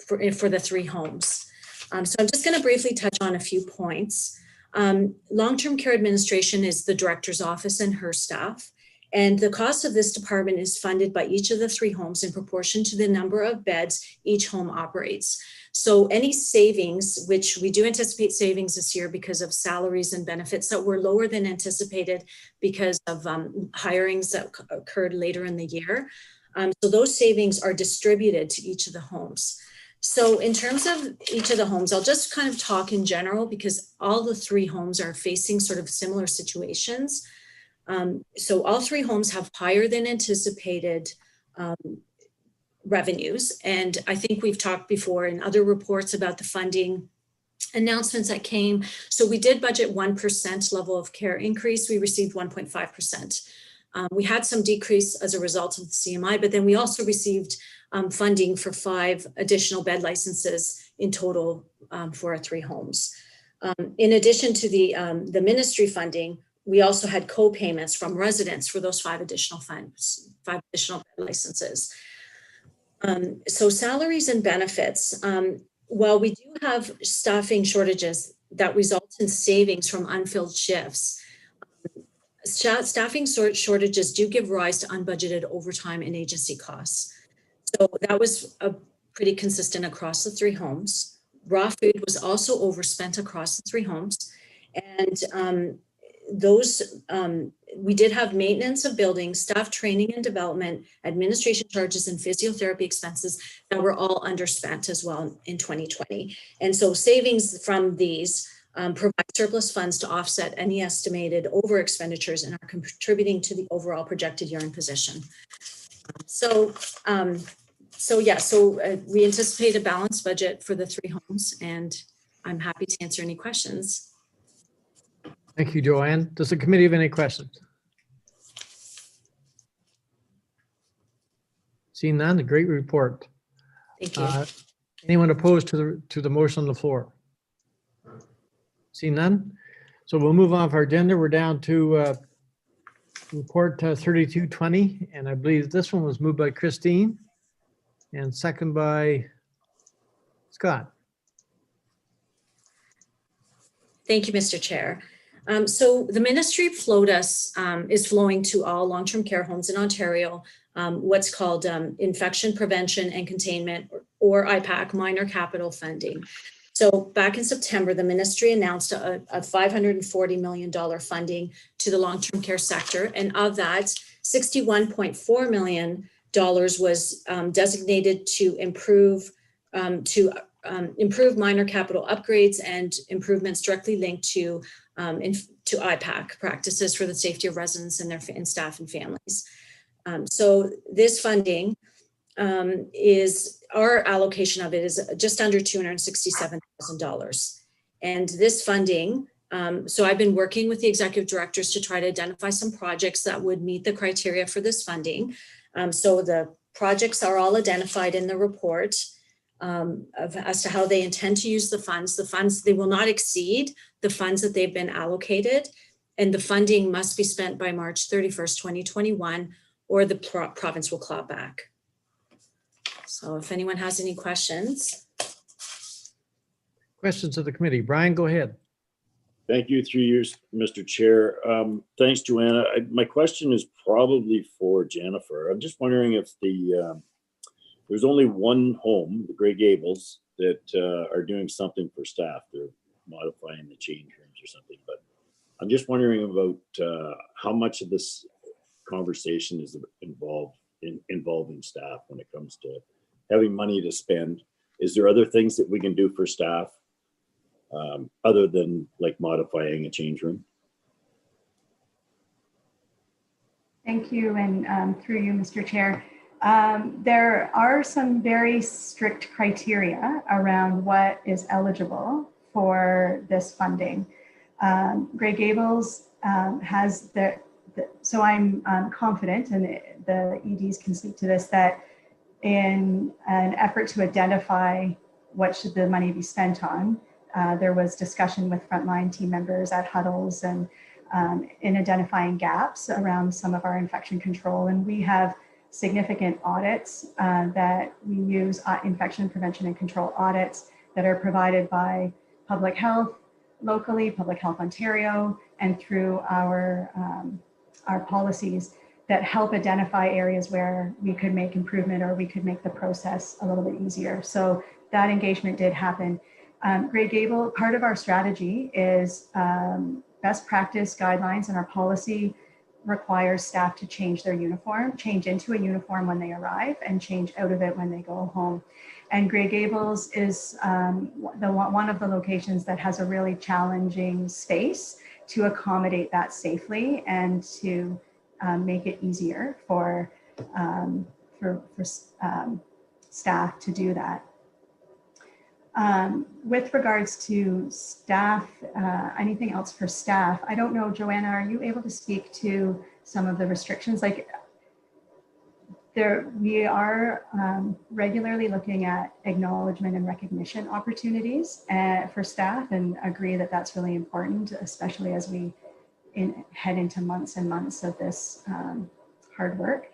J: for the three homes. So I'm just going to briefly touch on a few points. Long-term care administration is the director's office and her staff. And the cost of this department is funded by each of the three homes in proportion to the number of beds each home operates. So any savings, which we do anticipate savings this year because of salaries and benefits that were lower than anticipated because of hirings that occurred later in the year. So those savings are distributed to each of the homes. So in terms of each of the homes, I'll just kind of talk in general because all the three homes are facing sort of similar situations. So all three homes have higher than anticipated revenues. And I think we've talked before in other reports about the funding announcements that came. So we did budget 1% level of care increase. We received 1.5%. We had some decrease as a result of the CMI, but then we also received funding for 5 additional bed licenses in total for our three homes. In addition to the ministry funding, we also had co-payments from residents for those 5 additional funds, 5 additional bed licenses. So salaries and benefits, while we do have staffing shortages that result in savings from unfilled shifts, staffing shortages do give rise to unbudgeted overtime and agency costs. So that was pretty consistent across the three homes. Raw food was also overspent across the three homes. And we did have maintenance of buildings, staff training and development, administration charges, and physiotherapy expenses that were all underspent as well in 2020. And so savings from these provide surplus funds to offset any estimated over expenditures and are contributing to the overall projected year-end position. So we anticipate a balanced budget for the 3 homes, and I'm happy to answer any questions.
A: Thank you, Joanne. Does the committee have any questions? Seeing none, a great report.
J: Thank you.
A: Anyone opposed to the motion on the floor? See none? So we'll move on with our agenda. We're down to report 3220, and I believe this one was moved by Christine and second by Scott.
J: Thank you, Mr. Chair. So the ministry is flowing to all long-term care homes in Ontario what's called infection prevention and containment, or IPAC, minor capital funding. So back in September, the ministry announced a $540 million funding to the long-term care sector. And of that, $61.4 million was designated to improve minor capital upgrades and improvements directly linked to IPAC practices for the safety of residents and their staff and families. So this funding our allocation of it is just under $267,000. And this funding, so I've been working with the executive directors to try to identify some projects that would meet the criteria for this funding. So the projects are all identified in the report as to how they intend to use the funds. The funds, they will not exceed the funds that they've been allocated, and the funding must be spent by March 31st, 2021, or the province will claw back. So if anyone has any questions.
A: Questions of the committee. Brian, go ahead.
F: Thank you, through you, Mr. Chair. Thanks, Joanna. My question is probably for Jennifer. I'm just wondering if there's only one home, the Grey Gables, that are doing something for staff. They're modifying the change rooms or something, but I'm just wondering about how much of this conversation is involving staff when it comes to having money to spend. Is there other things that we can do for staff other than like modifying a change room?
C: Thank you, and through you, Mr. Chair. There are some very strict criteria around what is eligible for this funding. Grey Gables has so I'm confident, and the EDs can speak to this, that in an effort to identify what should the money be spent on, there was discussion with frontline team members at huddles and in identifying gaps around some of our infection control. And we have significant audits that we use, infection prevention and control audits that are provided by Public Health locally, Public Health Ontario, and through our policies that help identify areas where we could make improvement or we could make the process a little bit easier. So that engagement did happen. Grey Gable, part of our strategy is best practice guidelines, and our policy requires staff to change their uniform, change into a uniform when they arrive, and change out of it when they go home. And Grey Gables is one of the locations that has a really challenging space to accommodate that safely and to make it easier for staff to do that. With regards to staff, anything else for staff? I don't know, Joanna, are you able to speak to some of the restrictions? Like we are regularly looking at acknowledgement and recognition opportunities for staff, and agree that that's really important, especially as we head into months and months of this hard work.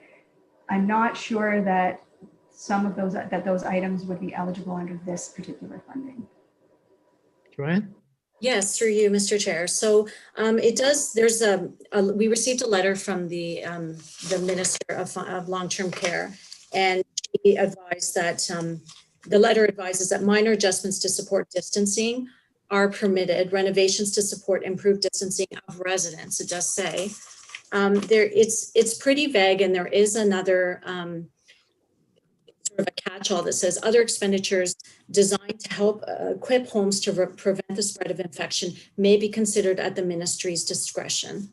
C: I'm not sure that some of those items would be eligible under this particular funding. Joanne?
J: Yes, through you, Mr. Chair. So it does, there's we received a letter from the Minister of Long-Term Care, and he advised that, the letter advises that minor adjustments to support distancing are permitted, renovations to support improved distancing of residents, it does say. It's pretty vague, and there is another sort of a catch-all that says other expenditures designed to help equip homes to prevent the spread of infection may be considered at the ministry's discretion.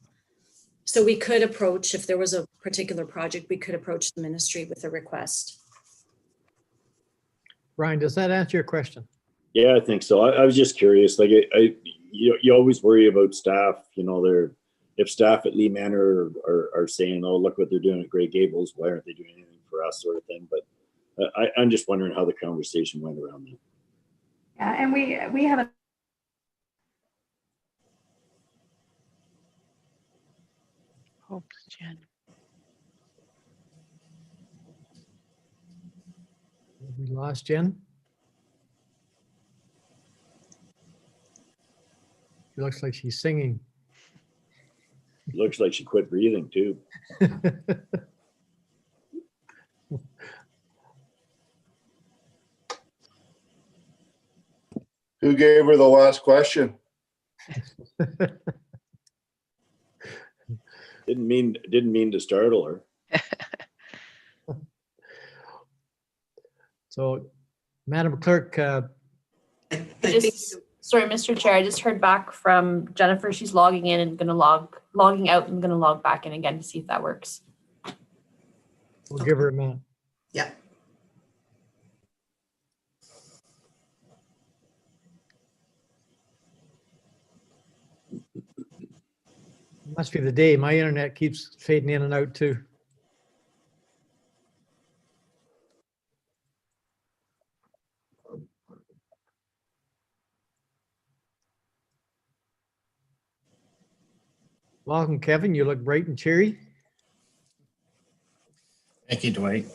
J: So we could approach, if there was a particular project, we could approach the ministry with a request.
A: Brian, does that answer your question?
F: Yeah, I think so. I was just curious, like you always worry about staff, you know, if staff at Lee Manor are saying, oh, look what they're doing at Grey Gables, why aren't they doing anything for us, sort of thing. But I'm just wondering how the conversation went around that.
C: Yeah, and we have a
I: Hope, Jen.
A: We lost Jen. It looks like she's singing.
F: Looks like she quit breathing too.
D: Who gave her the last question?
F: Didn't mean to startle her.
A: So, Madam Clerk,
B: I think
K: Sorry, Mr. Chair, I just heard back from Jennifer. She's logging in and logging out and gonna log back in again to see if that works.
A: we'll give her a minute.
B: yeah.
A: Must be the day. My internet keeps fading in and out too. Welcome, Kevin. You look bright and cheery.
L: Thank you, Dwight.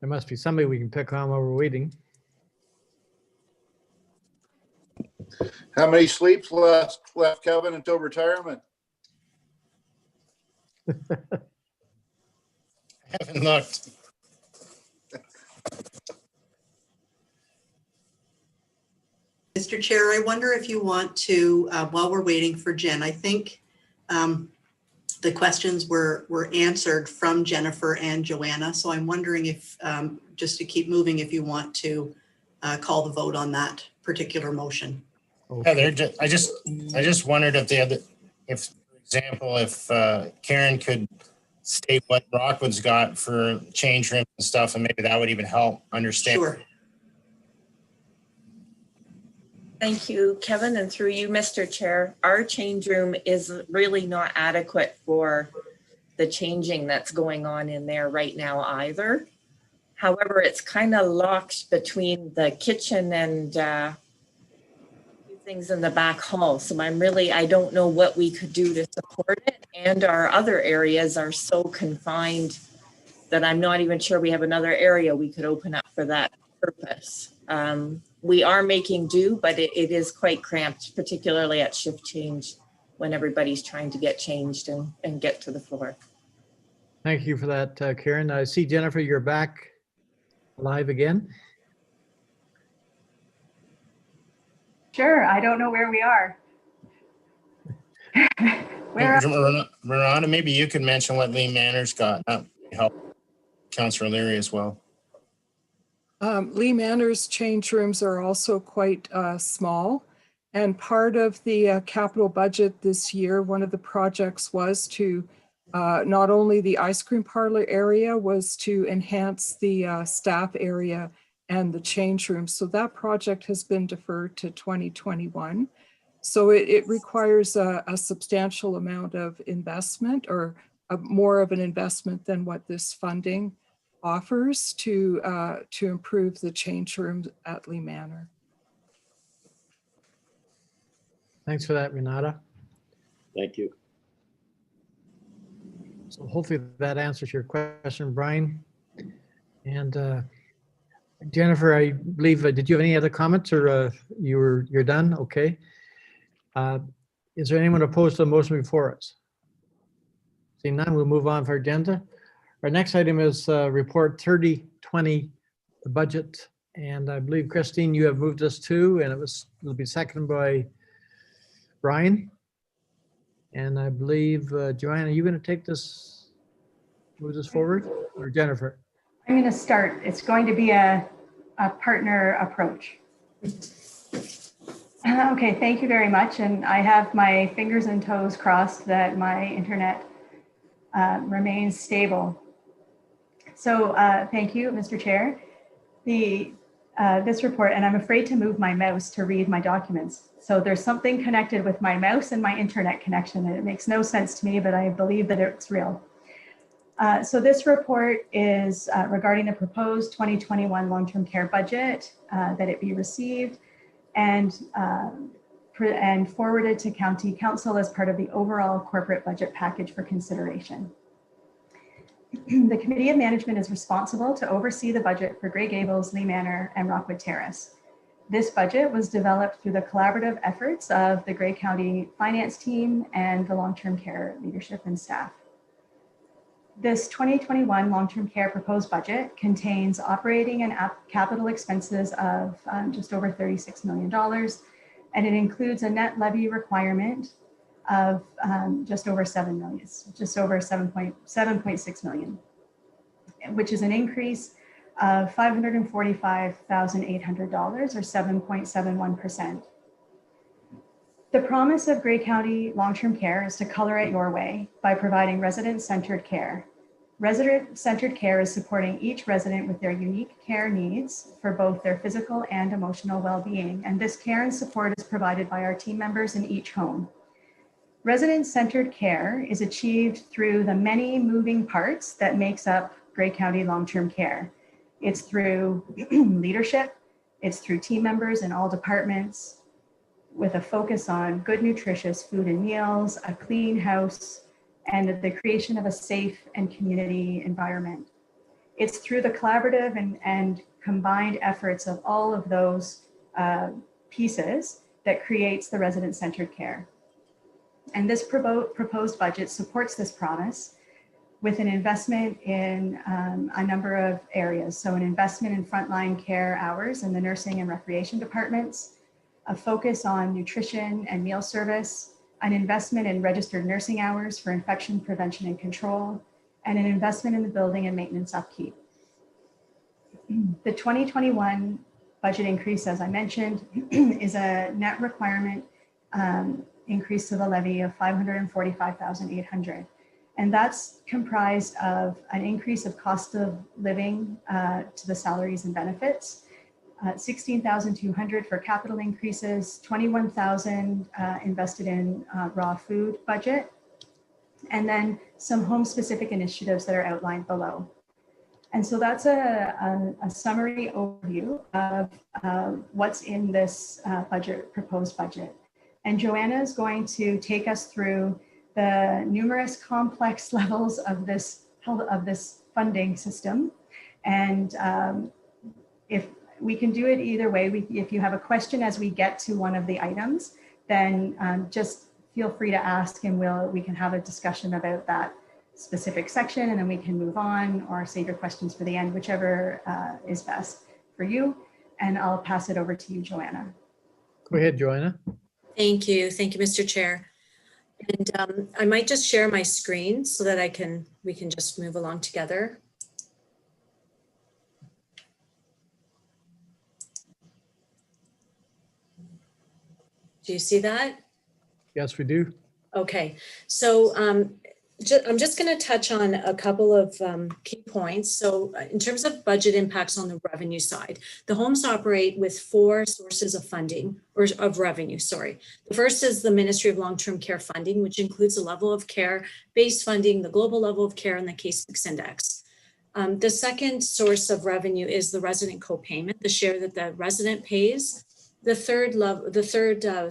A: There must be somebody we can pick on while we're waiting.
D: How many sleeps left, Kevin, until retirement?
L: I haven't looked.
B: Mr. Chair, I wonder if you want to, while we're waiting for Jen, I think the questions were answered from Jennifer and Joanna. So I'm wondering if, just to keep moving, if you want to call the vote on that particular motion.
L: Heather, I just wondered if for example, if Karen could state what Rockwood's got for change rooms and stuff, and maybe that would even help understand.
B: Sure.
M: Thank you, Kevin, and through you, Mr. Chair. Our change room is really not adequate for the changing that's going on in there right now either. However, it's kind of locked between the kitchen and things in the back hall. So I don't know what we could do to support it. And our other areas are so confined that I'm not even sure we have another area we could open up for that purpose. We are making do, but it is quite cramped, particularly at shift change when everybody's trying to get changed and get to the floor.
A: Thank you for that, Karen. I see, Jennifer, you're back live again.
C: sure. I don't know where we are.
L: Miranda, maybe you could mention what Lee Manor's got. That would help Councillor Leary as well.
E: Lee Manor's change rooms are also quite small. And part of the capital budget this year, one of the projects was to, not only the ice cream parlor area, was to enhance the staff area and the change room. So that project has been deferred to 2021. So it requires a substantial amount of investment, or more of an investment than what this funding offers to improve the change rooms at Lee Manor.
A: Thanks for that, Renata.
F: Thank you.
A: So hopefully that answers your question, Brian. And Jennifer, I believe, did you have any other comments, or you're done? Okay. Is there anyone opposed to the motion before us? Seeing none, we'll move on for our agenda. Our next item is report 3020, the budget. And I believe, Christine, you have moved us to, and it'll be seconded by Brian. And I believe, Joanna, are you going to take this, move this forward, or Jennifer?
C: I'm going to start. It's going to be a partner approach. Okay, thank you very much. And I have my fingers and toes crossed that my internet remains stable. So thank you, Mr. Chair. This report, and I'm afraid to move my mouse to read my documents. So there's something connected with my mouse and my internet connection, and it makes no sense to me, but I believe that it's real. So this report is regarding the proposed 2021 long-term care budget, that it be received and forwarded to County Council as part of the overall corporate budget package for consideration. The Committee of Management is responsible to oversee the budget for Grey Gables, Lee Manor, and Rockwood Terrace. This budget was developed through the collaborative efforts of the Grey County Finance Team and the long-term care leadership and staff. This 2021 long-term care proposed budget contains operating and capital expenses of just over $36 million, and it includes a net levy requirement of just over 7 million, just over 7.6 million, which is an increase of $545,800 or 7.71%. The promise of Grey County long-term care is to color it your way by providing resident-centered care. Resident-centered care is supporting each resident with their unique care needs for both their physical and emotional well-being, and this care and support is provided by our team members in each home. Resident-centered care is achieved through the many moving parts that makes up Grey County long-term care. It's through leadership, it's through team members in all departments, with a focus on good, nutritious food and meals, a clean house, and the creation of a safe and community environment. It's through the collaborative and combined efforts of all of those pieces that creates the resident-centered care. And this proposed budget supports this promise with an investment in a number of areas. So an investment in frontline care hours in the nursing and recreation departments, a focus on nutrition and meal service, an investment in registered nursing hours for infection prevention and control, and an investment in the building and maintenance upkeep. The 2021 budget increase, as I mentioned, is a net requirement increase to the levy of $545,800. And that's comprised of an increase of cost of living to the salaries and benefits, $16,200 for capital increases, $21,000 invested in raw food budget, and then some home-specific initiatives that are outlined below. And so that's a summary overview of what's in this proposed budget. And Joanna is going to take us through the numerous complex levels of this funding system. And if we can do it either way, if you have a question as we get to one of the items, then just feel free to ask and we can have a discussion about that specific section, and then we can move on or save your questions for the end, whichever is best for you. And I'll pass it over to you, Joanna.
A: Go ahead, Joanna.
J: Thank you, Mr. Chair. And I might just share my screen so that we can just move along together. Do you see that?
A: Yes, we do.
J: Okay, so I'm just going to touch on a couple of key points. So in terms of budget impacts on the revenue side, the homes operate with 4 sources of funding, or of revenue, sorry. The first is the Ministry of Long-Term Care funding, which includes the level of care-based funding, the global level of care, and the case mix index. The second source of revenue is the resident co-payment, the share that the resident pays. The third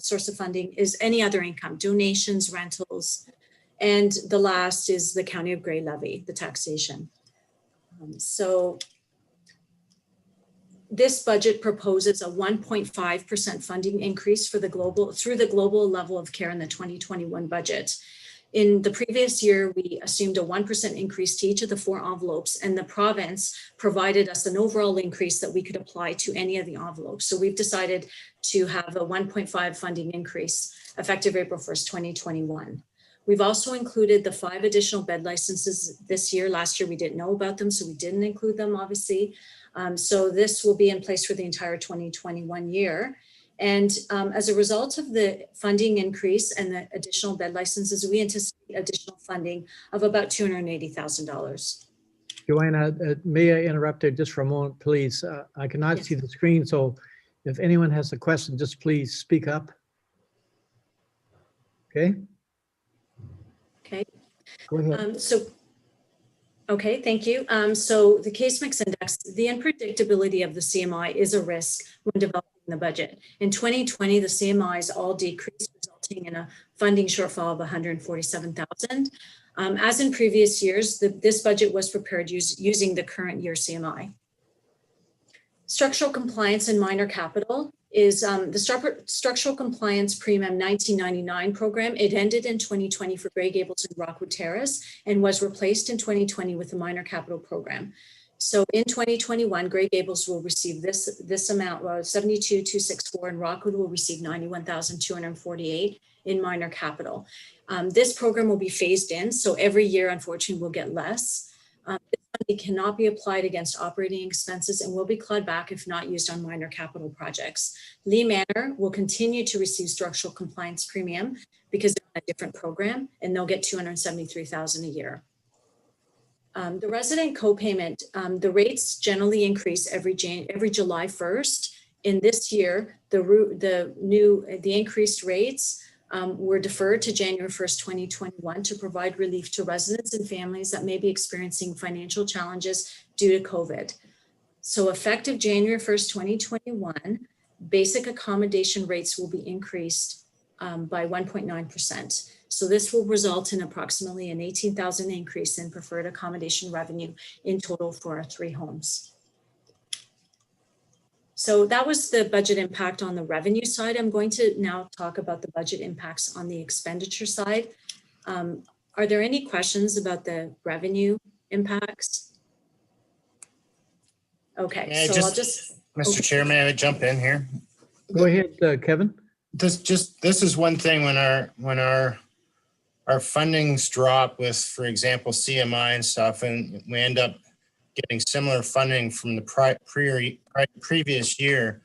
J: source of funding is any other income, donations, rentals, and the last is the County of Grey levy, the taxation. So this budget proposes a 1.5% funding increase for the through the global level of care in the 2021 budget. In the previous year, we assumed a 1% increase to each of the 4 envelopes, and the province provided us an overall increase that we could apply to any of the envelopes. So we've decided to have a 1.5 funding increase effective April 1st, 2021. We've also included the 5 additional bed licenses this year. Last year, we didn't know about them, so we didn't include them, obviously. So this will be in place for the entire 2021 year. And as a result of the funding increase and the additional bed licenses, we anticipate additional funding of about $280,000.
A: Joanna, may I interrupt there just for a moment, please? I cannot
J: Yes.
A: see the screen, so if anyone has a question, just please speak up. Okay?
J: Okay.
A: Go ahead.
J: Okay, thank you. So the case mix index, the unpredictability of the CMI is a risk when developing the budget. In 2020, the CMIs all decreased, resulting in a funding shortfall of $147,000. As in previous years, this budget was prepared using the current year CMI. Structural compliance and minor capital is the structural compliance premium 1999 program. It ended in 2020 for Grey Gables and Rockwood Terrace and was replaced in 2020 with the minor capital program. So in 2021, Grey Gables will receive this amount, 72,264, and Rockwood will receive 91,248 in minor capital. This program will be phased in, so every year, unfortunately, we'll get less. It cannot be applied against operating expenses and will be clawed back if not used on minor capital projects. Lee Manor will continue to receive structural compliance premium because they're on a different program, and they'll get $273,000 a year. The resident co-payment, the rates generally increase every July 1st. In this year, the increased rates were deferred to January 1st, 2021 to provide relief to residents and families that may be experiencing financial challenges due to COVID. So effective January 1st, 2021, basic accommodation rates will be increased by 1.9%. So this will result in approximately an $18,000 increase in preferred accommodation revenue in total for our 3 homes. So that was the budget impact on the revenue side. I'm going to now talk about the budget impacts on the expenditure side. Are there any questions about the revenue impacts? Okay, I'll just.
L: Mr. Chair, may I jump in here?
A: Go ahead, Kevin.
L: This is one thing when our fundings drop with, for example, CMI and stuff, and we end up getting similar funding from the previous year.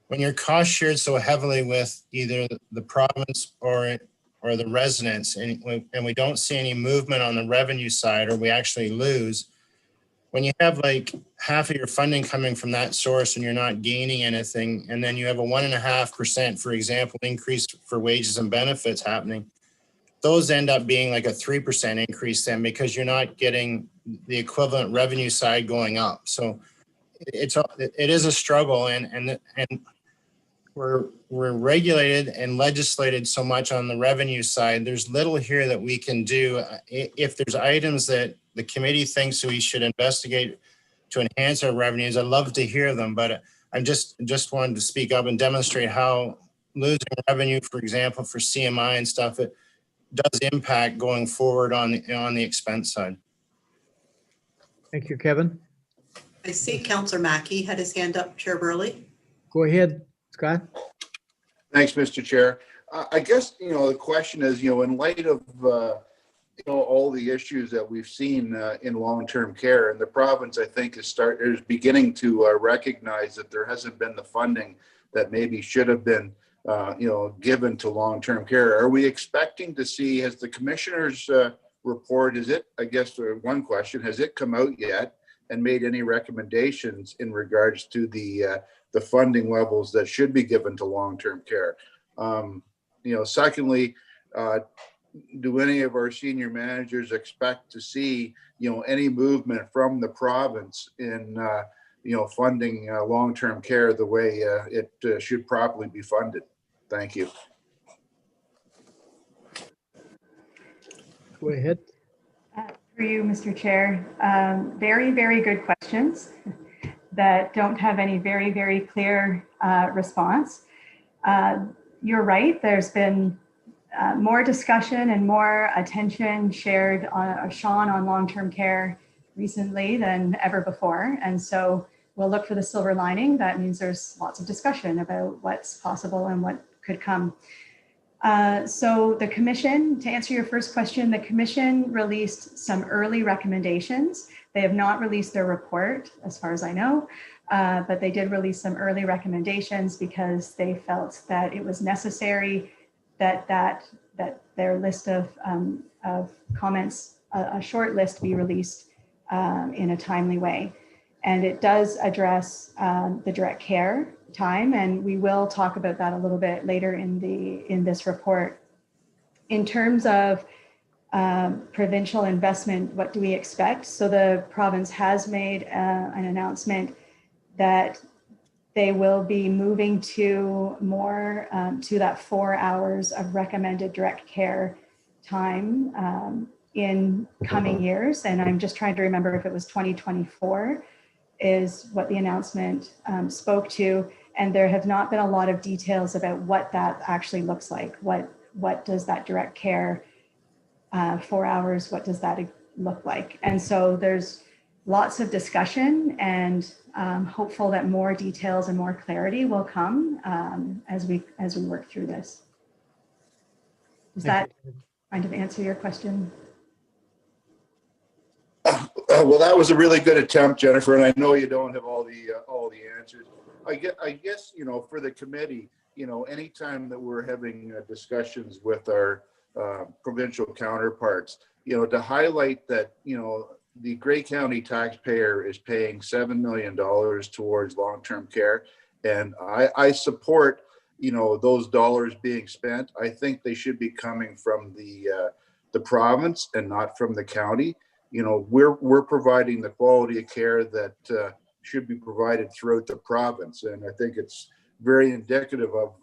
L: When you're cost shared so heavily with either the province or the residents, and we don't see any movement on the revenue side, or we actually lose, when you have like half of your funding coming from that source and you're not gaining anything, and then you have a 1.5%, for example, increase for wages and benefits happening, those end up being like a 3% increase then, because you're not getting the equivalent revenue side going up. So it is a struggle, and we're regulated and legislated so much on the revenue side. There's little here that we can do. If there's items that the committee thinks we should investigate to enhance our revenues, I'd love to hear them, but I'm just wanted to speak up and demonstrate how losing revenue, for example, for CMI and stuff, it does impact going forward on the expense side.
A: Thank you, Kevin.
B: I see Councillor Mackey had his hand up, Chair Burley.
A: Go ahead, Scott.
D: Thanks, Mr. Chair. I guess, the question is, in light of, all the issues that we've seen in long-term care, and the province, I think, is beginning to recognize that there hasn't been the funding that maybe should have been, given to long-term care. Are we expecting to see, has the commissioner's report, one question, has it come out yet and made any recommendations in regards to the funding levels that should be given to long-term care? Secondly, do any of our senior managers expect to see, any movement from the province in, funding long-term care the way it should properly be funded? Thank you.
A: Go ahead.
C: For you, Mr. Chair. Very, very good questions. that don't have any very, very clear response. You're right, there's been more discussion and more attention shared on Sean on long-term care recently than ever before. And so we'll look for the silver lining. That means there's lots of discussion about what's possible and what could come. So the commission, to answer your first question, the commission released some early recommendations. They have not released their report, as far as I know, but they did release some early recommendations because they felt that it was necessary that their list of comments, a short list, be released in a timely way. And it does address the direct care time, and we will talk about that a little bit later in this report. In terms of provincial investment, what do we expect? So the province has made an announcement that they will be moving to more to that 4 hours of recommended direct care time in coming years. And I'm just trying to remember if it was 2024 is what the announcement spoke to. And there have not been a lot of details about what that actually looks like. What does that direct care 4 hours, what does that look like? And so there's lots of discussion, and hopeful that more details and more clarity will come as we work through this. Does that kind of answer your question?
D: Well, that was a really good attempt, Jennifer, and I know you don't have all the answers. I guess, you know, for the committee, you know, anytime that we're having discussions with our provincial counterparts, you know, to highlight that, you know, the Grey County taxpayer is paying $7 million towards long-term care. And I support, you know, those dollars being spent. I think they should be coming from the province and not from the county. You know, we're providing the quality of care that should be provided throughout the province. And I think it's very indicative of,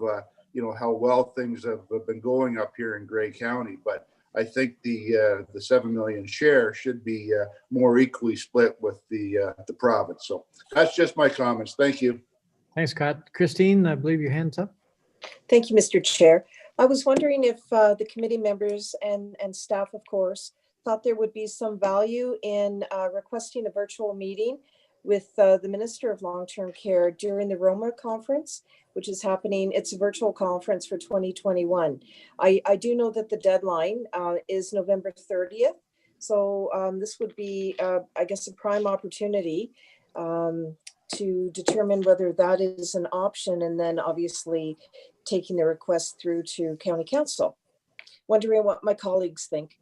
D: you know, how well things have been going up here in Grey County. But I think the 7 million share should be more equally split with the province. So that's just my comments. Thank you.
A: Thanks, Scott. Christine, I believe your hand's up.
H: Thank you, Mr. Chair. I was wondering if the committee members and staff, of course, thought there would be some value in requesting a virtual meeting with the Minister of Long-Term Care during the Roma conference, which is happening. It's a virtual conference for 2021. I do know that the deadline is November 30th. So this would be, I guess, a prime opportunity to determine whether that is an option, and then obviously taking the request through to County Council. Wondering what my colleagues think.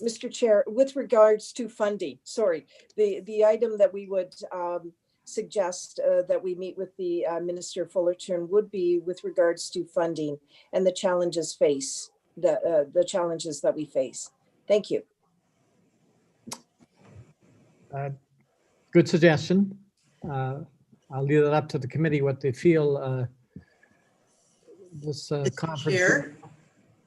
H: Mr. Chair, with regards to funding, sorry, the item that we would suggest that we meet with the Minister Fullerton would be with regards to funding and the challenges the challenges that we face. Thank you.
A: Good suggestion. I'll leave it up to the committee what they feel this conference.
B: Chair,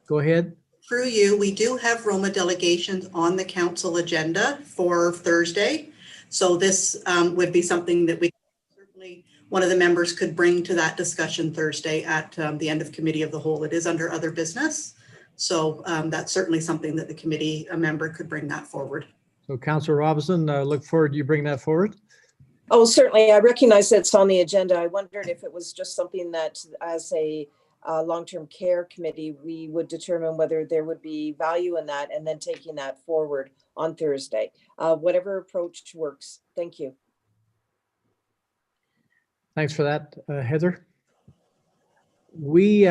A: go ahead.
B: through you, we do have Roma delegations on the council agenda for Thursday. So this would be something that we certainly, one of the members could bring to that discussion Thursday at the end of committee of the whole. It is under other business. So that's certainly something that the committee, a member could bring that forward.
A: So Councillor Robinson, look forward to you bring that forward.
H: Oh, certainly. I recognize that's on the agenda. I wondered if it was just something that as a long-term care committee, we would determine whether there would be value in that and then taking that forward on Thursday. Whatever approach works. Thank you.
A: Thanks for that, Heather. We,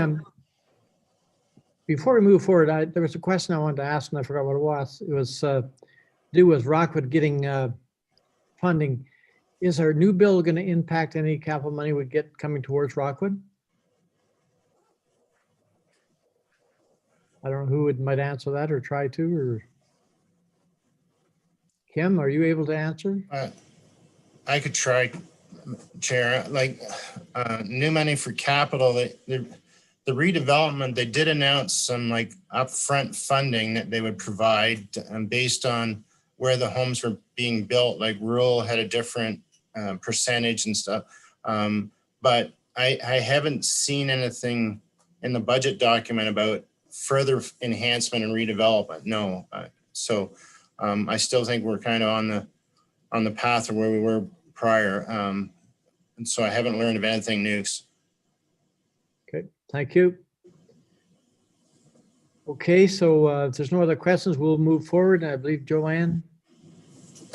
A: before we move forward, there was a question I wanted to ask and I forgot what it was. It was to do with Rockwood getting funding. Is our new bill going to impact any capital money we get coming towards Rockwood? I don't know who might answer that or try to, or Kim, are you able to answer?
L: I could try, Chair. Like new money for capital, the redevelopment, they did announce some like upfront funding that they would provide based on where the homes were being built, like rural had a different percentage and stuff. But I haven't seen anything in the budget document about further enhancement and redevelopment. No. So I still think we're kind of on the path of where we were prior. And so I haven't learned of anything new.
A: Okay, thank you. Okay, so if there's no other questions, we'll move forward. I believe Joanne,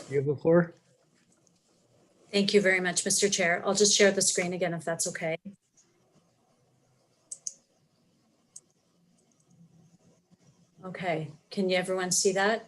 A: you have the floor.
J: Thank you very much, Mr. Chair. I'll just share the screen again if that's okay. Okay, can you everyone see that?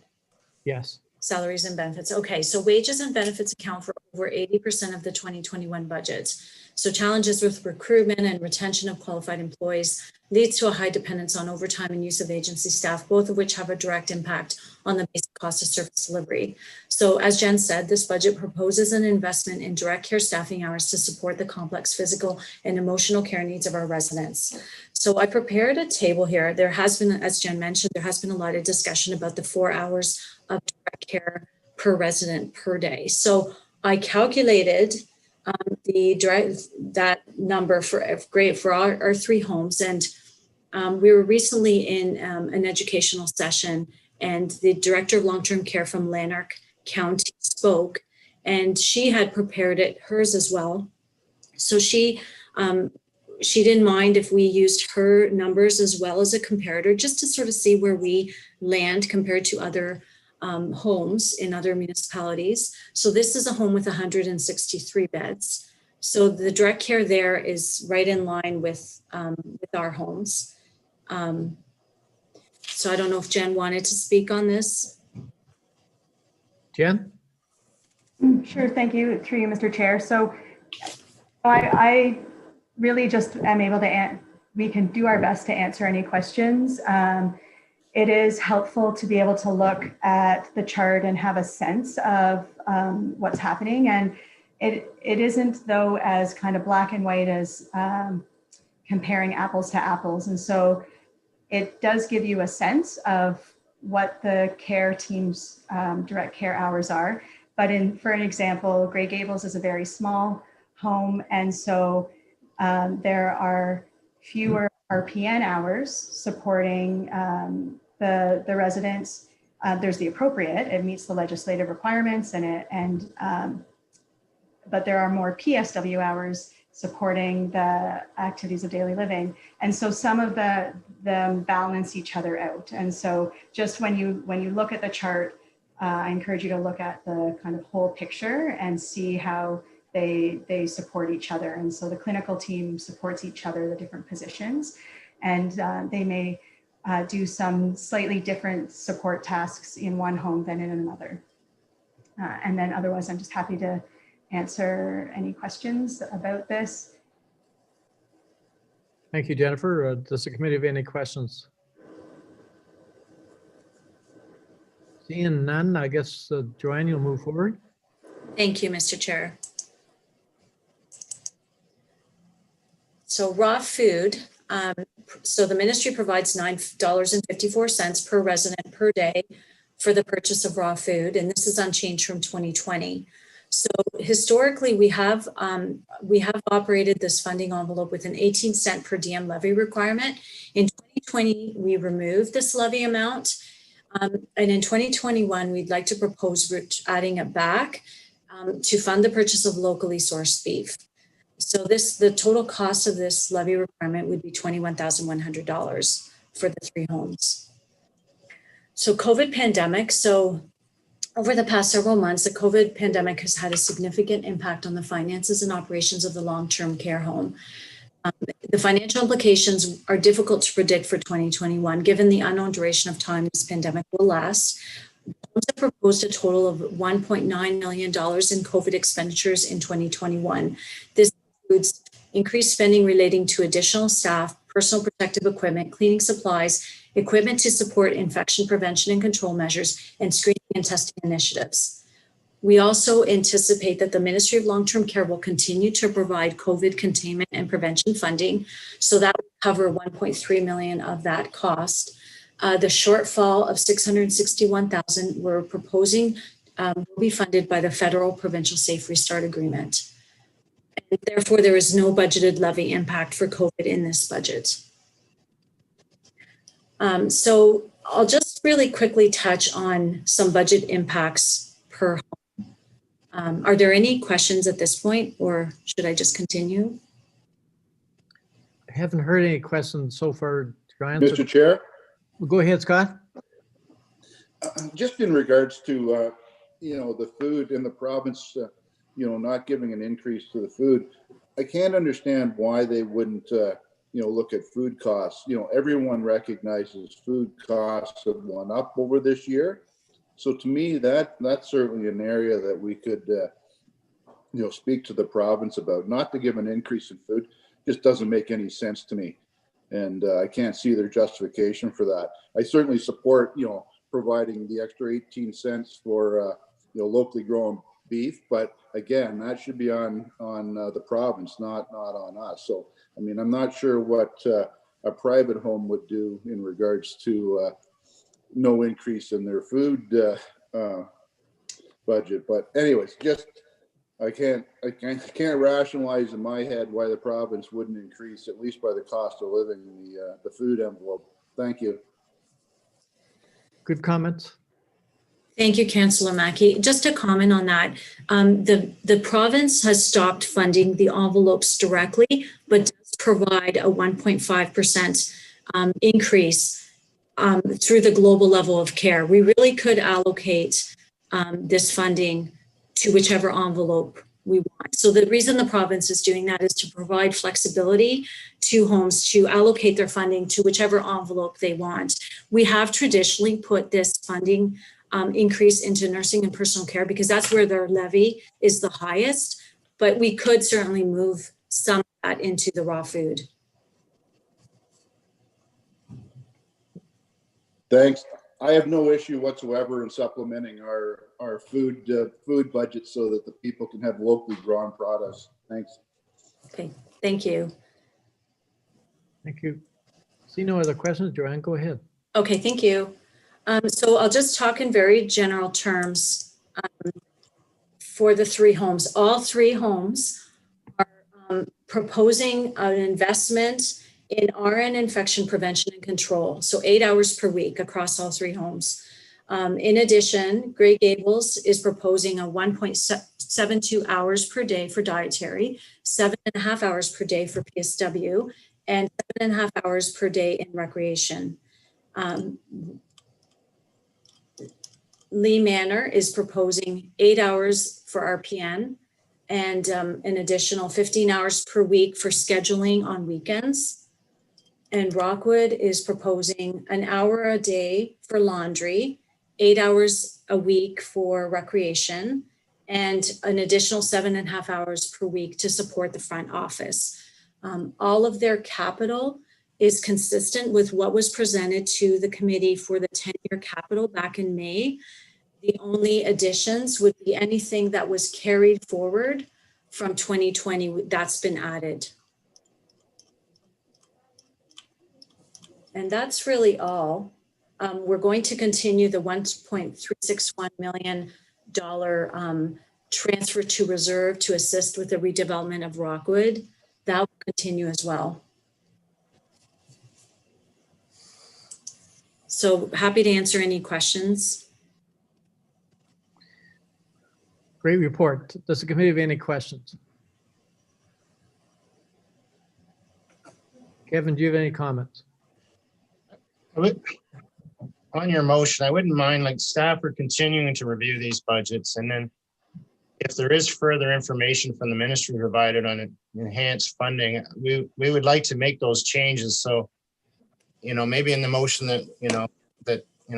A: Yes.
J: Salaries and benefits. Okay, so wages and benefits account for over 80% of the 2021 budget. So challenges with recruitment and retention of qualified employees leads to a high dependence on overtime and use of agency staff, both of which have a direct impact on the basic cost of service delivery. So as Jen said, this budget proposes an investment in direct care staffing hours to support the complex physical and emotional care needs of our residents. So I prepared a table here. There has been, as Jen mentioned, there has been a lot of discussion about the 4 hours of direct care per resident per day. So I calculated that number for our 3 homes. And we were recently in an educational session, and the director of long-term care from Lanark County spoke, and she had prepared hers as well. So she didn't mind if we used her numbers as well as a comparator, just to sort of see where we land compared to other homes in other municipalities. So this is a home with 163 beds. So the direct care there is right in line with our homes. So I don't know if Jen wanted to speak on this.
A: Jen?
C: Sure, thank you, through you, Mr. Chair. So I really just am able to, we can do our best to answer any questions. It is helpful to be able to look at the chart and have a sense of what's happening. And it isn't, though, as kind of black and white as comparing apples to apples. And so it does give you a sense of what the care team's direct care hours are. But for an example, Grey Gables is a very small home. And so there are fewer RPN hours supporting the residents. There's the appropriate, it meets the legislative requirements, but there are more PSW hours supporting the activities of daily living. And so some of them balance each other out. And so just when you look at the chart, I encourage you to look at the kind of whole picture and see how they support each other. And so the clinical team supports each other, the different positions, and they may do some slightly different support tasks in one home than in another. And then otherwise, I'm just happy to answer any questions about this.
A: Thank you, Jennifer. Does the committee have any questions? Seeing none, I guess, Joanne, you'll move forward.
J: Thank you, Mr. Chair. So raw food, so the ministry provides $9.54 per resident per day for the purchase of raw food, and this is unchanged from 2020. So historically, we have operated this funding envelope with an 18-cent per diem levy requirement. In 2020, we removed this levy amount, and in 2021, we'd like to propose adding it back to fund the purchase of locally sourced beef. So the total cost of this levy requirement would be $21,100 for the 3 homes. So COVID pandemic. So over the past several months, the COVID pandemic has had a significant impact on the finances and operations of the long-term care home. The financial implications are difficult to predict for 2021, given the unknown duration of time this pandemic will last. Homes have proposed a total of $1.9 million in COVID expenditures in 2021. This includes increased spending relating to additional staff, personal protective equipment, cleaning supplies, equipment to support infection prevention and control measures, and screening and testing initiatives. We also anticipate that the Ministry of Long-Term Care will continue to provide COVID containment and prevention funding. So that will cover $1.3 million of that cost. The shortfall of $661,000 we're proposing will be funded by the federal provincial Safe Restart Agreement. And therefore, there is no budgeted levy impact for COVID in this budget. So I'll just really quickly touch on some budget impacts per home. Are there any questions at this point, or should I just continue?
A: I haven't heard any questions so far, Joanne.
D: Mr. Chair,
A: Go ahead, Scott.
D: just in regards to, the food in the province, not giving an increase to the food, I can't understand why they wouldn't, look at food costs. Everyone recognizes food costs have gone up over this year. So to me, that's certainly an area that we could, speak to the province about. Not to give an increase in food just doesn't make any sense to me. And I can't see their justification for that. I certainly support, providing the extra 18 cents for, locally grown beef. But again, that should be on the province, not on us. So, I mean, I'm not sure what a private home would do in regards to no increase in their food budget. But anyways, just I can't rationalize in my head why the province wouldn't increase, at least by the cost of living, the food envelope. Thank you.
A: Good comments.
J: Thank you, Councillor Mackey. Just to comment on that, the province has stopped funding the envelopes directly, but does provide a 1.5% increase through the global level of care. We really could allocate this funding to whichever envelope we want. So the reason the province is doing that is to provide flexibility to homes to allocate their funding to whichever envelope they want. We have traditionally put this funding increase into nursing and personal care because that's where their levy is the highest, but we could certainly move some of that into the raw food.
D: Thanks. I have no issue whatsoever in supplementing our food budget so that the people can have locally grown products. Thanks.
J: Okay, thank you.
A: Thank you. See no other questions, Joanne, go ahead.
J: Okay, thank you. So I'll just talk in very general terms for the three homes. All three homes are proposing an investment in RN infection prevention and control. So 8 hours per week across all three homes. In addition, Grey Gables is proposing a 1.72 hours per day for dietary, 7.5 hours per day for PSW, and 7.5 hours per day in recreation. Lee Manor is proposing 8 hours for RPN and an additional 15 hours per week for scheduling on weekends. And Rockwood is proposing an hour a day for laundry, 8 hours a week for recreation, and an additional 7.5 hours per week to support the front office. All of their capital is consistent with what was presented to the committee for the 10-year capital back in May. The only additions would be anything that was carried forward from 2020 that's been added. And that's really all. We're going to continue the $1.361 million transfer to reserve to assist with the redevelopment of Rockwood. That will continue as well. So happy to answer any questions.
A: Great report. Does the committee have any questions? Kevin, do you have any comments?
L: On your motion, I wouldn't mind, like, staff are continuing to review these budgets, and then if there is further information from the ministry provided on enhanced funding, we would like to make those changes. So, maybe in the motion that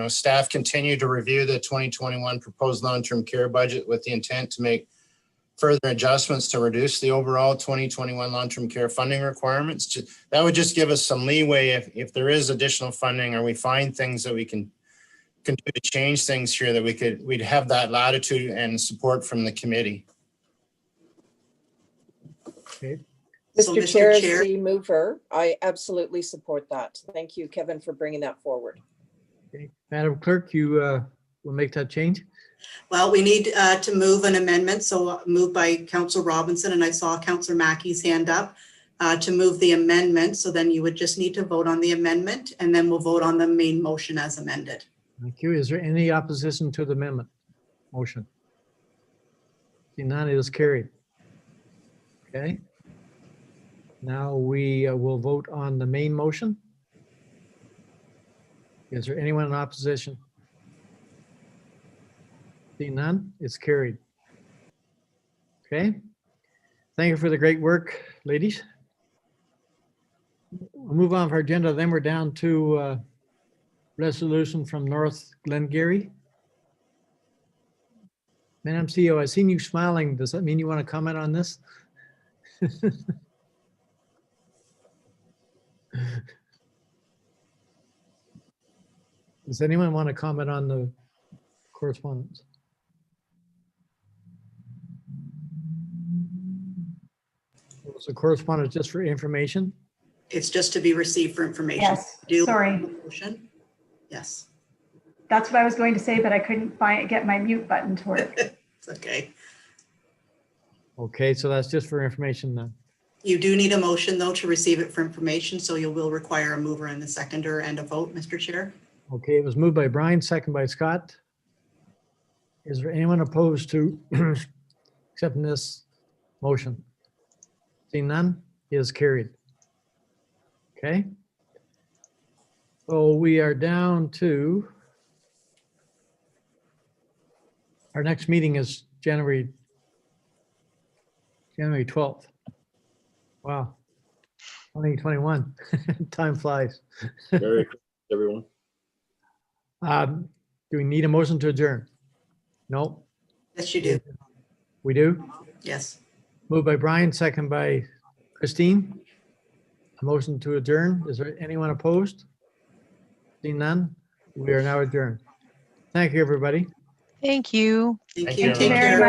L: staff continue to review the 2021 proposed long-term care budget with the intent to make further adjustments to reduce the overall 2021 long-term care funding requirements. That would just give us some leeway if there is additional funding or we find things that we can do to change things here, that we'd have that latitude and support from the committee.
A: Okay.
B: So,
H: Mr.
B: Mr.
H: Chair, as
B: Chair.
H: the mover, I absolutely support that. Thank you, Kevin, for bringing that forward.
A: Okay. Madam Clerk, you will make that change?
B: Well, we need to move an amendment. So moved by Councillor Robinson, and I saw Councillor Mackey's hand up to move the amendment. So then you would just need to vote on the amendment, and then we'll vote on the main motion as amended.
A: Thank you. Is there any opposition to the amendment motion? Seeing none, it is carried. Okay. Now we will vote on the main motion. Is there anyone in opposition? Seeing none, it's carried. Okay. Thank you for the great work, ladies. We'll move on for our agenda. Then we're down to resolution from North Glengarry. Madam CEO, I seen you smiling. Does that mean you want to comment on this? Does anyone want to comment on the correspondence? Was the correspondence just for information?
B: It's just to be received for information.
C: Yes,
B: Do
C: sorry.
B: motion? Yes,
C: That's what I was going to say, but I couldn't get my mute button to work.
B: it's okay.
A: Okay, so that's just for information then.
B: You do need a motion, though, to receive it for information, so you will require a mover and a seconder and a vote, Mr. Chair.
A: Okay, it was moved by Brian, second by Scott. Is there anyone opposed to accepting this motion? Seeing none, it is carried. Okay. So we are down to, our next meeting is January 12th. Wow. 2021. Time flies.
F: Merry Christmas, everyone.
A: Do we need a motion to adjourn? No,
B: Yes, you do.
A: we do.
B: Yes.
A: Moved by Brian, second by Christine. A motion to adjourn. Is there anyone opposed? Seeing none, we are now adjourned. Thank you, everybody.
I: Thank you.
B: Thank
L: Thank
B: you.
L: you,
B: Take
L: everyone.
B: care.